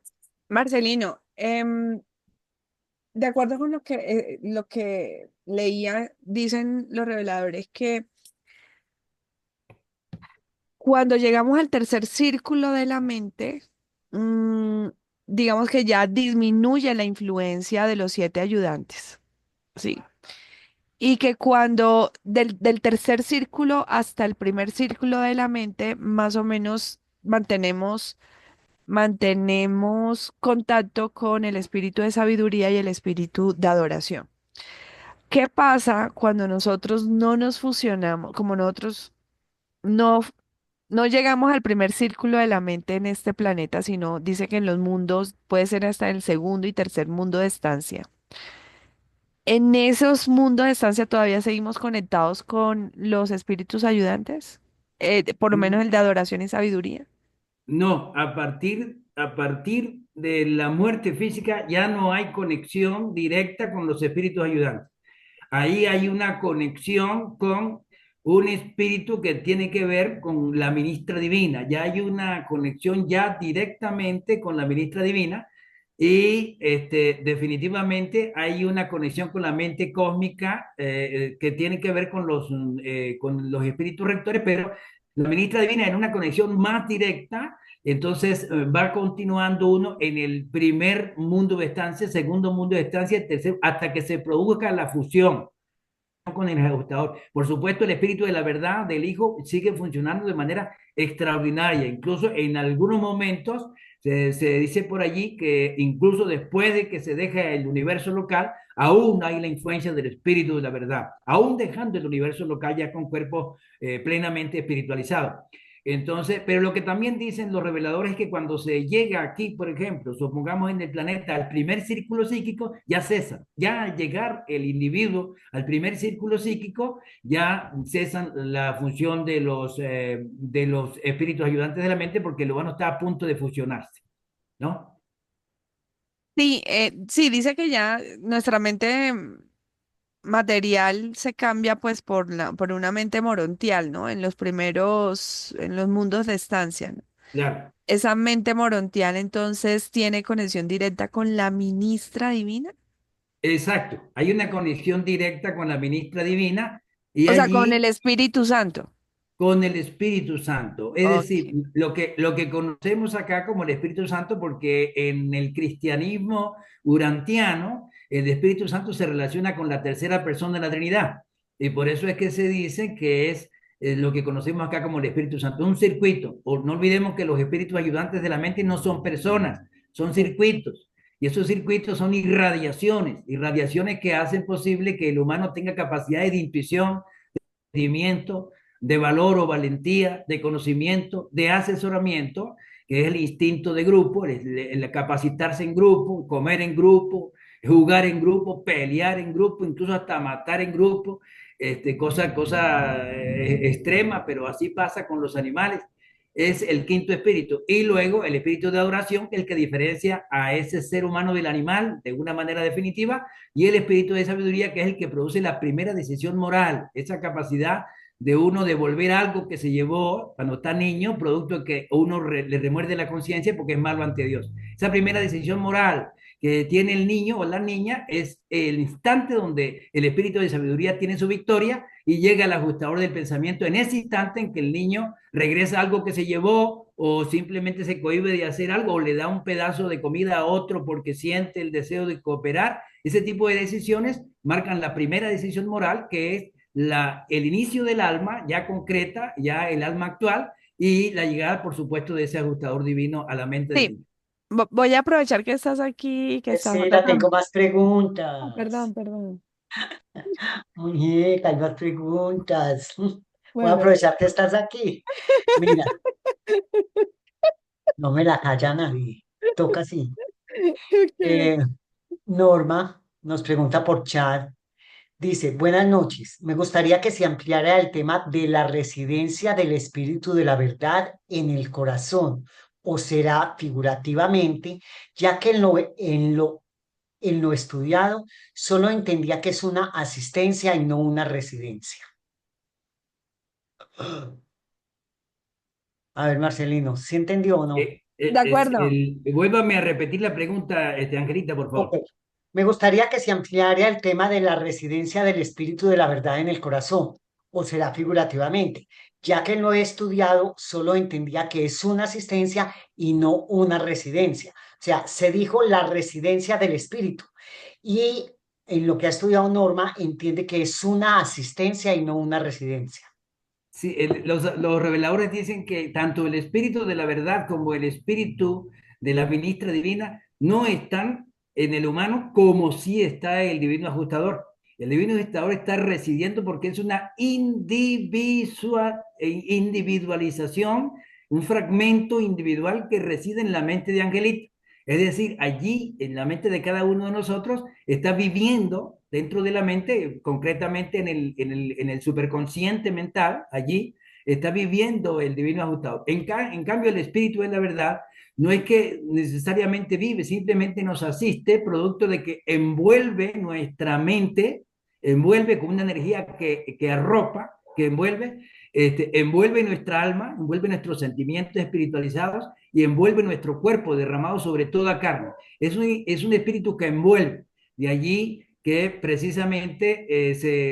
Marcelino, de acuerdo con lo que leía, dicen los reveladores que cuando llegamos al tercer círculo de la mente, mm, digamos que ya disminuye la influencia de los 7 ayudantes, ¿sí? Y que cuando del tercer círculo hasta el primer círculo de la mente, más o menos mantenemos contacto con el espíritu de sabiduría y el espíritu de adoración. ¿Qué pasa cuando nosotros no nos fusionamos, como nosotros no, no llegamos al primer círculo de la mente en este planeta, sino dice que en los mundos puede ser hasta el segundo y tercer mundo de estancia? En esos mundos de estancia todavía seguimos conectados con los espíritus ayudantes, por lo menos el de adoración y sabiduría. No, a partir de la muerte física ya no hay conexión directa con los espíritus ayudantes. Ahí hay una conexión con un espíritu que tiene que ver con la ministra divina. Ya hay una conexión ya directamente con la ministra divina y definitivamente hay una conexión con la mente cósmica que tiene que ver con los espíritus rectores, pero la ministra divina en una conexión más directa. Entonces va continuando uno en el primer mundo de estancia, segundo mundo de estancia, tercero, hasta que se produzca la fusión con el ajustador. Por supuesto, el espíritu de la verdad del Hijo sigue funcionando de manera extraordinaria. Incluso en algunos momentos se dice por allí que incluso después de que se deja el universo local, aún hay la influencia del espíritu de la verdad, aún dejando el universo local ya con cuerpos plenamente espiritualizados. Entonces, pero lo que también dicen los reveladores es que cuando se llega aquí, por ejemplo, supongamos en el planeta, al primer círculo psíquico, ya cesa. Ya al llegar el individuo al primer círculo psíquico, ya cesan la función de los espíritus ayudantes de la mente porque el humano está a punto de fusionarse, ¿no? Sí, sí, dice que ya nuestra mente material se cambia pues por una mente morontial, ¿no? En los mundos de estancia, ¿no? Claro. Esa mente morontial entonces tiene conexión directa con la ministra divina, Exacto. Hay una conexión directa con la ministra divina y o sea, con allí el Espíritu Santo. con el Espíritu Santo. Es decir, Ok. lo que conocemos acá como el Espíritu Santo, porque en el cristianismo urantiano, el Espíritu Santo se relaciona con la tercera persona de la Trinidad. Y por eso es que se dice que es lo que conocemos acá como el Espíritu Santo, un circuito. O no olvidemos que los espíritus ayudantes de la mente no son personas, son circuitos. Y esos circuitos son irradiaciones, irradiaciones que hacen posible que el humano tenga capacidades de intuición, sentimiento, de valor o valentía, de conocimiento, de asesoramiento, que es el instinto de grupo, el capacitarse en grupo, comer en grupo, jugar en grupo, pelear en grupo, incluso hasta matar en grupo, cosa extrema, pero así pasa con los animales. Es el quinto espíritu. Y luego el espíritu de adoración, que es el que diferencia a ese ser humano del animal de una manera definitiva, y el espíritu de sabiduría, que es el que produce la primera decisión moral, esa capacidad de uno devolver algo que se llevó cuando está niño, producto de que uno le remuerde la conciencia porque es malo ante Dios. Esa primera decisión moral que tiene el niño o la niña es el instante donde el espíritu de sabiduría tiene su victoria y llega al ajustador del pensamiento en ese instante en que el niño regresa algo que se llevó o simplemente se cohíbe de hacer algo o le da un pedazo de comida a otro porque siente el deseo de cooperar. Ese tipo de decisiones marcan la primera decisión moral, que es el inicio del alma ya concreta, ya el alma actual, y la llegada, por supuesto, de ese ajustador divino a la mente del Sí, niño. voy a aprovechar que estás aquí, que está Sí, la tengo JJ. más Perdón, preguntas. perdón. Muñeca, hay más preguntas. Voy a Bueno. aprovechar que estás aquí. Mira, no me la calla nadie. Toca así. Ok. Eh, Norma nos pregunta por chat, Dice, buenas noches. Me gustaría que se ampliara el tema de la residencia del Espíritu de la Verdad en el corazón, o será figurativamente, ya que en lo estudiado solo entendía que es una asistencia y no una residencia. A ver, Marcelino, ¿sí entendió o no? De acuerdo. Vuélvame a repetir la pregunta, Angelita, por Ok. favor. Me gustaría que se ampliara el tema de la residencia del Espíritu de la Verdad en el corazón, o será figurativamente, ya que no he estudiado, solo entendía que es una asistencia y no una residencia. O sea, se dijo la residencia del Espíritu y en lo que ha estudiado Norma entiende que es una asistencia y no una residencia. Sí, los reveladores dicen que tanto el espíritu de la verdad como el espíritu de la ministra divina no están en el humano como sí está el divino ajustador. El divino ajustador está residiendo porque es una individualización, un fragmento individual que reside en la mente de Angelita. Es decir, allí en la mente de cada uno de nosotros está viviendo dentro de la mente, concretamente en el superconsciente mental, allí está viviendo el divino ajustado. En cambio, el espíritu de la verdad no es que necesariamente vive, simplemente nos asiste, producto de que envuelve nuestra mente, envuelve con una energía que arropa, que envuelve, envuelve nuestra alma, envuelve nuestros sentimientos espiritualizados y envuelve nuestro cuerpo derramado sobre toda carne. Es un espíritu que envuelve. De allí que precisamente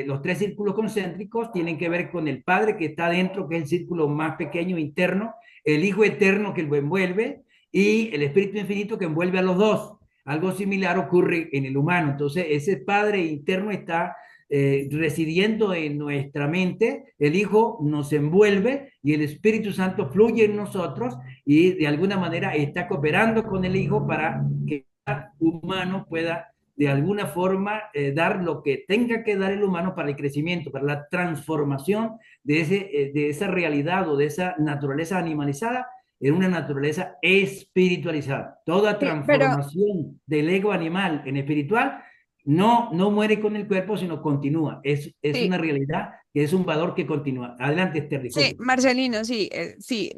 los tres círculos concéntricos tienen que ver con el Padre que está dentro, que es el círculo más pequeño interno, el Hijo eterno que lo envuelve y el Espíritu infinito que envuelve a los dos. Algo similar ocurre en el humano. Entonces, ese Padre interno está residiendo en nuestra mente, el Hijo nos envuelve y el Espíritu Santo fluye en nosotros y de alguna manera está cooperando con el Hijo para que cada humano pueda de alguna forma dar lo que tenga que dar el humano para el crecimiento, para la transformación de esa realidad o de esa naturaleza animalizada en una naturaleza espiritualizada. Toda Sí, pero transformación del ego animal en espiritual no muere con el cuerpo, sino continúa. Es sí, una realidad que es un valor que continúa. Adelante, Esther, sí, disculpe. Marcelino, sí, sí.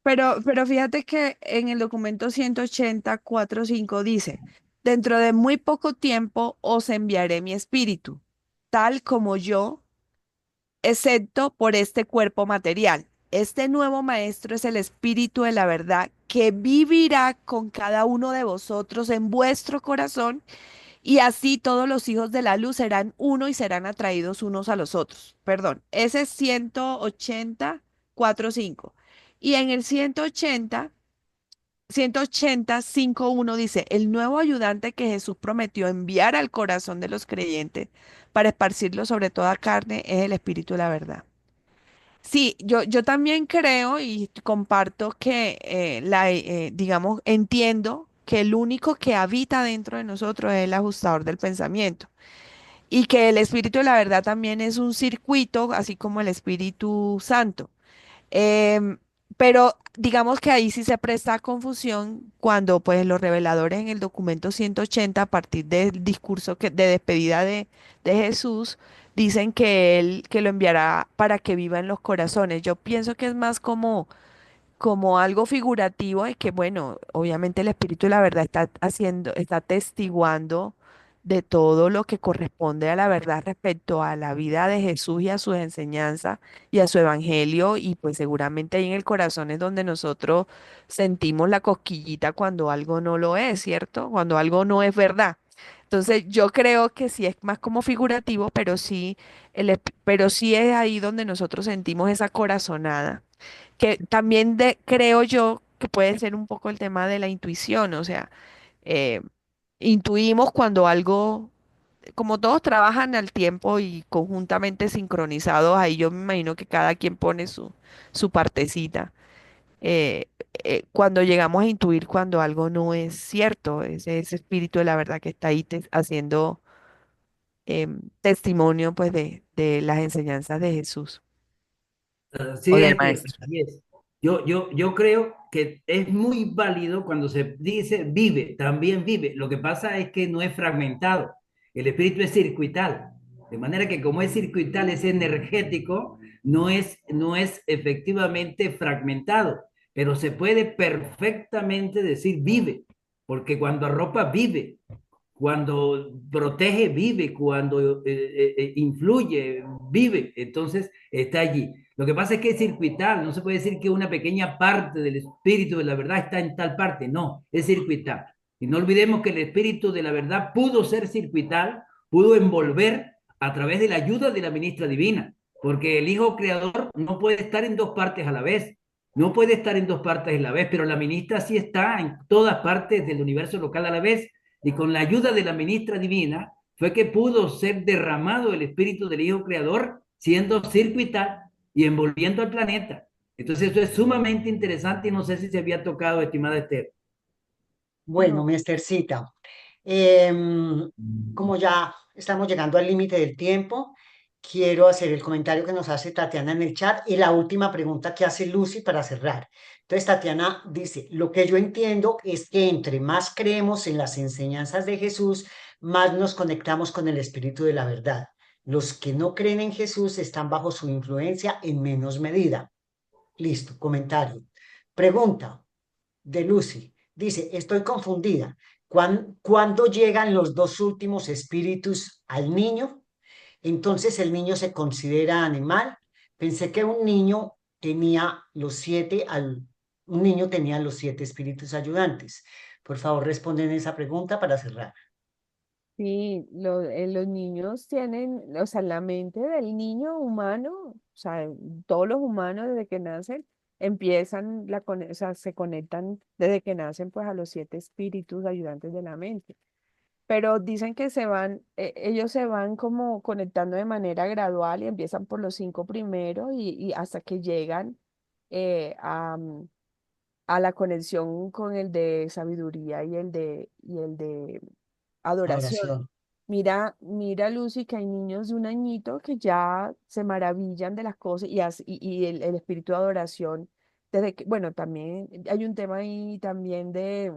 Pero fíjate que en el documento 180.4.5 dice, dentro de muy poco tiempo os enviaré mi espíritu, tal como yo, excepto por este cuerpo material. Este nuevo maestro es el espíritu de la verdad que vivirá con cada uno de vosotros en vuestro corazón y así todos los hijos de la luz serán uno y serán atraídos unos a los otros. Perdón, ese es 180.4.5. Y en el 180.5.1 dice, el nuevo ayudante que Jesús prometió enviar al corazón de los creyentes para esparcirlo sobre toda carne es el Espíritu de la verdad. Sí, yo también creo y comparto que, digamos, entiendo que el único que habita dentro de nosotros es el ajustador del pensamiento y que el Espíritu de la verdad también es un circuito, así como el Espíritu Santo. Em, pero digamos que ahí sí se presta a confusión cuando pues los reveladores en el documento 180 a partir del discurso de despedida de Jesús, dicen que él que lo enviará para que viva en los corazones. Yo pienso que es más como algo figurativo y que, bueno, obviamente el Espíritu de la verdad está haciendo, está testiguando de todo lo que corresponde a la verdad respecto a la vida de Jesús y a sus enseñanzas y a su evangelio, y pues seguramente ahí en el corazón es donde nosotros sentimos la cosquillita cuando algo no lo es, ¿cierto? Cuando algo no es verdad. Entonces yo creo que sí es más como figurativo, pero sí, pero sí es ahí donde nosotros sentimos esa corazonada que también creo yo que puede ser un poco el tema de la intuición, o sea, eh, intuimos cuando algo, como todos trabajan al tiempo y conjuntamente sincronizados, ahí yo me imagino que cada quien pone su partecita. eh, Cuando llegamos a intuir cuando algo no es cierto, ese espíritu de la verdad que está ahí haciendo testimonio pues de las enseñanzas de Jesús o Así del es, maestro. así es. Yo creo que es muy válido cuando se dice vive, también vive. Lo que pasa es que no es fragmentado. El espíritu es circuital. De manera que como es circuital, es energético, no es efectivamente fragmentado, pero se puede perfectamente decir vive, porque cuando arropa vive, cuando protege vive, cuando influye vive, entonces está allí. Lo que pasa es que es circuital, no se puede decir que una pequeña parte del espíritu de la verdad está en tal parte, no, es circuital. Y no olvidemos que el espíritu de la verdad pudo ser circuital, pudo envolver a través de la ayuda de la ministra divina, porque el Hijo Creador no puede estar en dos partes a la vez, no puede estar en dos partes a la vez, pero la ministra sí está en todas partes del universo local a la vez, y con la ayuda de la ministra divina fue que pudo ser derramado el espíritu del Hijo Creador, siendo circuital y envolviendo al planeta. Entonces eso es sumamente interesante y no sé si se había tocado, estimada Esther. Bueno, No, mi Estercita, em, como ya estamos llegando al límite del tiempo, quiero hacer el comentario que nos hace Tatiana en el chat y la última pregunta que hace Lucy para cerrar. Entonces, Tatiana dice, lo que yo entiendo es que entre más creemos en las enseñanzas de Jesús, más nos conectamos con el Espíritu de la verdad. Los que no creen en Jesús están bajo su influencia en menos medida. Listo, comentario. Pregunta de Lucy. Dice, estoy confundida. ¿Cuándo llegan los dos últimos espíritus al niño? Entonces el niño se considera animal. Pensé que un niño tenía los 7 espíritus ayudantes. Por favor, responden esa pregunta para cerrar. sí, los niños tienen, o sea, la mente del niño humano, o sea, todos los humanos desde que nacen empiezan, o sea, se conectan desde que nacen pues a los 7 espíritus ayudantes de la mente. Pero dicen que ellos se van como conectando de manera gradual y empiezan por los 5 primeros y hasta que llegan eh, a, mm, a la conexión con el de sabiduría y el de adoración. Adoración. Mira, Lucy, que hay niños de 1 añito que ya se maravillan de las cosas y el espíritu de adoración, desde que, bueno, también hay un tema ahí también de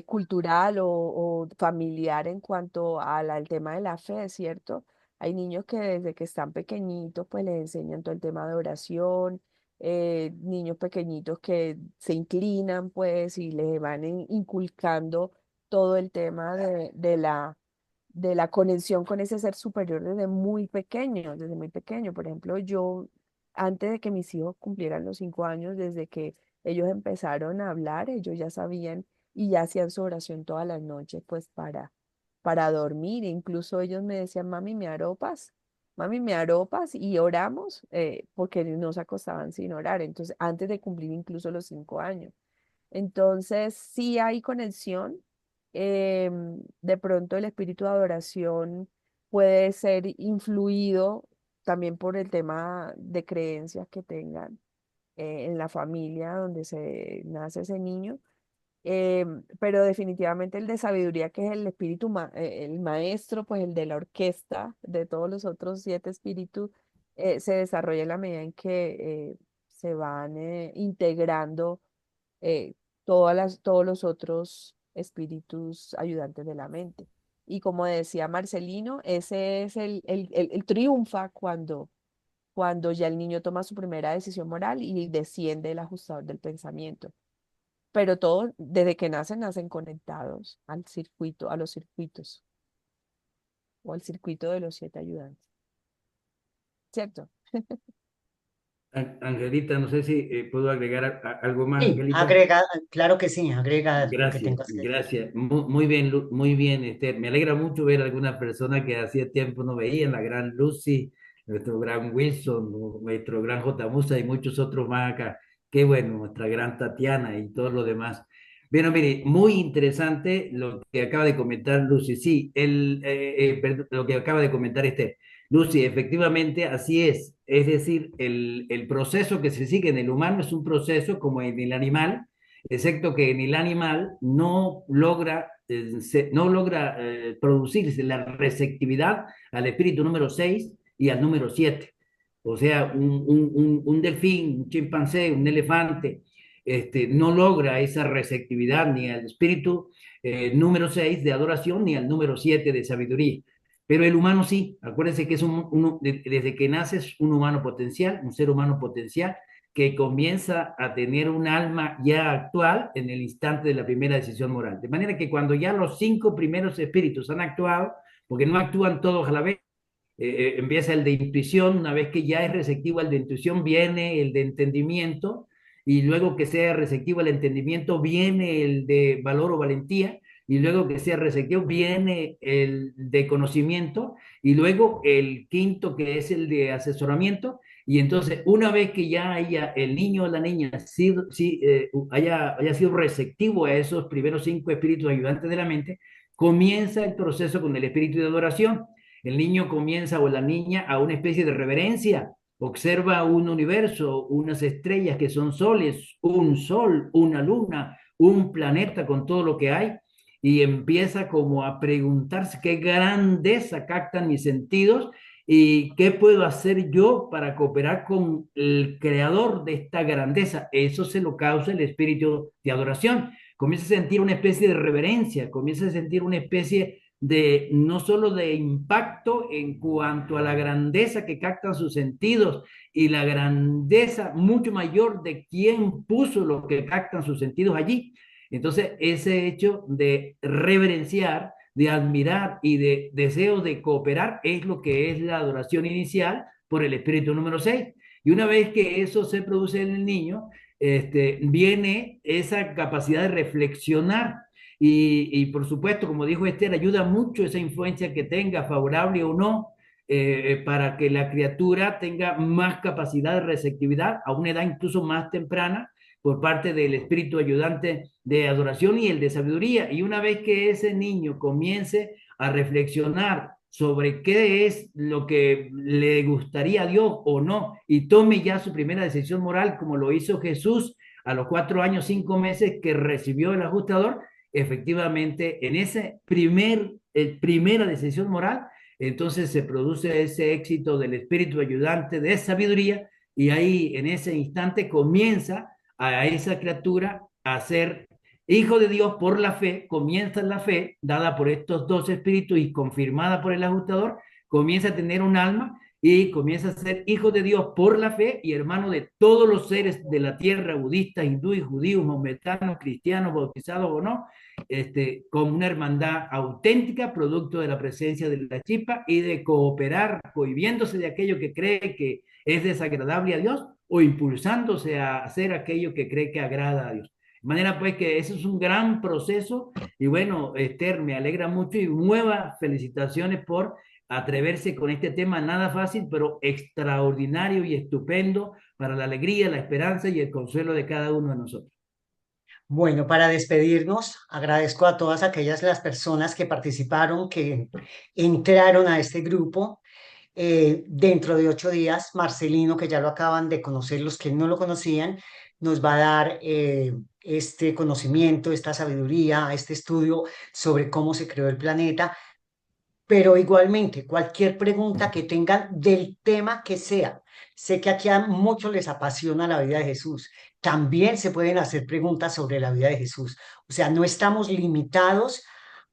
cultural o familiar en cuanto al tema de la fe, ¿cierto? Hay niños que desde que están pequeñitos pues les enseñan todo el tema de oración, niños pequeñitos que se inclinan pues y les van inculcando todo el tema de la conexión con ese ser superior desde muy pequeño, desde muy pequeño. Por ejemplo, yo, antes de que mis hijos cumplieran los 5 años, desde que ellos empezaron a hablar, ellos ya sabían y ya hacían su oración todas las noches, pues para dormir. Incluso ellos me decían, mami, me aropas y oramos, porque no se acostaban sin orar. Entonces, antes de cumplir incluso los 5 años. Entonces, sí hay conexión. De pronto el espíritu de adoración puede ser influido también por el tema de creencias que tengan en la familia donde se nace ese niño. Pero definitivamente el de sabiduría, que es el espíritu, el maestro, pues el de la orquesta, de todos los otros 7 espíritus, se desarrolla en la medida en que se van integrando eh, todos los otros espíritus ayudantes de la mente. Y como decía Marcelino, ese es el triunfa cuando ya el niño toma su primera decisión moral y desciende el ajustador del pensamiento. Pero todos, desde que nacen conectados al circuito, a los circuitos o al circuito de los 7 ayudantes, ¿cierto? Angelita, no sé si puedo agregar algo más, Sí, Angelita. agrega, claro que sí, agrega lo que Gracias, tengas que decir. gracias. Muy bien, muy bien, Esther. Me alegra mucho ver a alguna persona que hacía tiempo no veía, la gran Lucy, nuestro gran Wilson, nuestro gran J. Musa y muchos otros más acá. Qué bueno, nuestra gran Tatiana y todos los demás. Bueno, mire, muy interesante lo que acaba de comentar Lucy. Sí, perdón, lo que acaba de comentar Esther. Lucy, efectivamente, así es. Es decir, el proceso que se sigue en el humano es un proceso como en el animal, excepto que en el animal no logra producirse la receptividad al espíritu número 6 y al número 7. O sea, un delfín, un chimpancé, un elefante, no logra esa receptividad ni al espíritu número 6 de adoración ni al número 7 de sabiduría. pero el humano sí. Acuérdense que es desde que nace es un humano potencial, un ser humano potencial, que comienza a tener un alma ya actual en el instante de la primera decisión moral. De manera que cuando ya los 5 primeros espíritus han actuado, porque no actúan todos a la vez, empieza el de intuición. Una vez que ya es receptivo el de intuición, viene el de entendimiento, y luego que sea receptivo el entendimiento, viene el de valor o valentía, y luego que sea receptivo, viene el de conocimiento, y luego el quinto, que es el de asesoramiento. Y entonces, una vez que ya haya el niño o la niña haya sido receptivo a esos primeros 5 espíritus ayudantes de la mente, comienza el proceso con el espíritu de adoración. El niño comienza, o la niña, a una especie de reverencia. Observa un universo, unas estrellas que son soles, un sol, una luna, un planeta con todo lo que hay, y empieza como a preguntarse qué grandeza captan mis sentidos y qué puedo hacer yo para cooperar con el creador de esta grandeza. Eso se lo causa el espíritu de adoración. Comienza a sentir una especie de reverencia, comienza a sentir una especie de no solo de impacto en cuanto a la grandeza que captan sus sentidos, y la grandeza mucho mayor de quien puso lo que captan sus sentidos allí. Entonces, ese hecho de reverenciar, de admirar y de deseo de cooperar es lo que es la adoración inicial por el espíritu número 6. Y una vez que eso se produce en el niño, viene esa capacidad de reflexionar. Y por supuesto, como dijo Esther, ayuda mucho esa influencia que tenga, favorable o no, para que la criatura tenga más capacidad de receptividad a una edad incluso más temprana, por parte del espíritu ayudante de adoración y el de sabiduría. Y una vez que ese niño comience a reflexionar sobre qué es lo que le gustaría a Dios o no, y tome ya su primera decisión moral, como lo hizo Jesús a los 4 años, 5 meses que recibió el ajustador, efectivamente, en ese primera decisión moral, entonces se produce ese éxito del espíritu ayudante de sabiduría, y ahí en ese instante comienza a esa criatura a ser hijo de Dios por la fe. Comienza la fe dada por estos 2 espíritus y confirmada por el ajustador, comienza a tener un alma y comienza a ser hijo de Dios por la fe y hermano de todos los seres de la tierra, budistas, hindúes, judíos, maometanos, cristianos, bautizados o no, con una hermandad auténtica, producto de la presencia de la chispa y de cooperar, cohibiéndose de aquello que cree que es desagradable a Dios, o impulsándose a hacer aquello que cree que agrada a Dios. De manera pues que eso es un gran proceso. Y bueno, Esther, me alegra mucho y nuevas felicitaciones por atreverse con este tema nada fácil, pero extraordinario y estupendo para la alegría, la esperanza y el consuelo de cada uno de nosotros. Bueno, para despedirnos, agradezco a todas aquellas las personas que participaron, que entraron a este grupo. Dentro de 8 días, Marcelino, que ya lo acaban de conocer, los que no lo conocían, nos va a dar este conocimiento, esta sabiduría, este estudio sobre cómo se creó el planeta. Pero igualmente, cualquier pregunta que tengan del tema que sea, sé que aquí a muchos les apasiona la vida de Jesús, también se pueden hacer preguntas sobre la vida de Jesús. O sea, no estamos limitados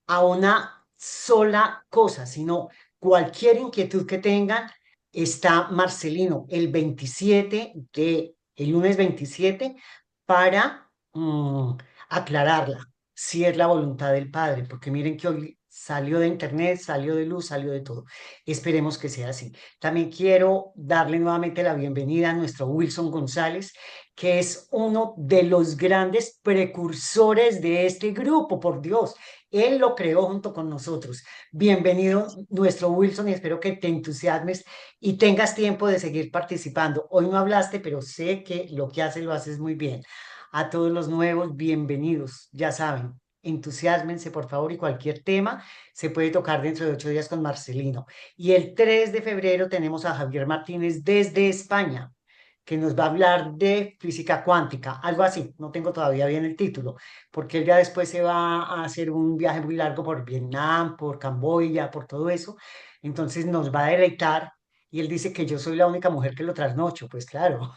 a una sola cosa, sino cualquier inquietud que tengan, está Marcelino el lunes 27 para aclararla, si es la voluntad del Padre, porque miren que hoy salió de internet, salió de luz, salió de todo. Esperemos que sea así. También quiero darle nuevamente la bienvenida a nuestro Wilson González, que es uno de los grandes precursores de este grupo, por Dios. Él lo creó junto con nosotros. Bienvenido, nuestro Wilson, y espero que te entusiasmes y tengas tiempo de seguir participando. Hoy no hablaste, pero sé que lo que haces lo haces muy bien. A todos los nuevos, bienvenidos. Ya saben, entusiásmense, por favor, y cualquier tema se puede tocar dentro de 8 días con Marcelino. Y el 3 de febrero tenemos a Javier Martínez desde España, que nos va a hablar de física cuántica, algo así, no tengo todavía bien el título, porque él ya después se va a hacer un viaje muy largo por Vietnam, por Camboya, por todo eso, entonces nos va a deleitar. Y él dice que yo soy la única mujer que lo trasnocho, pues claro.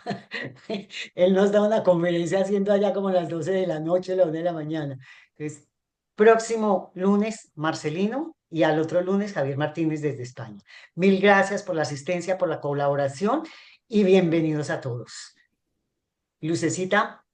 Él nos da una conferencia haciendo allá como las 12 de la noche, la 1 de la mañana. Entonces, próximo lunes, Marcelino, y al otro lunes Javier Martínez desde España. Mil gracias por la asistencia, por la colaboración y bienvenidos a todos. Lucecita.